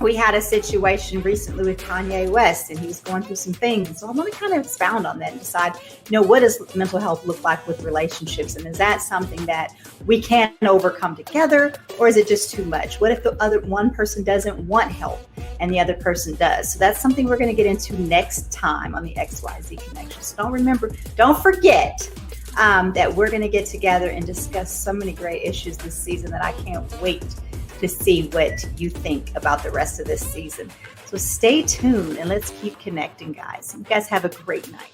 Speaker 1: we had a situation recently with Kanye West, and he was going through some things. So I want to kind of expound on that and decide, what does mental health look like with relationships? And is that something that we can overcome together, or is it just too much? What if the other one person doesn't want help and the other person does? So that's something we're going to get into next time on the XYZ Connection. So don't forget that we're going to get together and discuss so many great issues this season that I can't wait to see what you think about the rest of this season. So stay tuned and let's keep connecting, guys. You guys have a great night.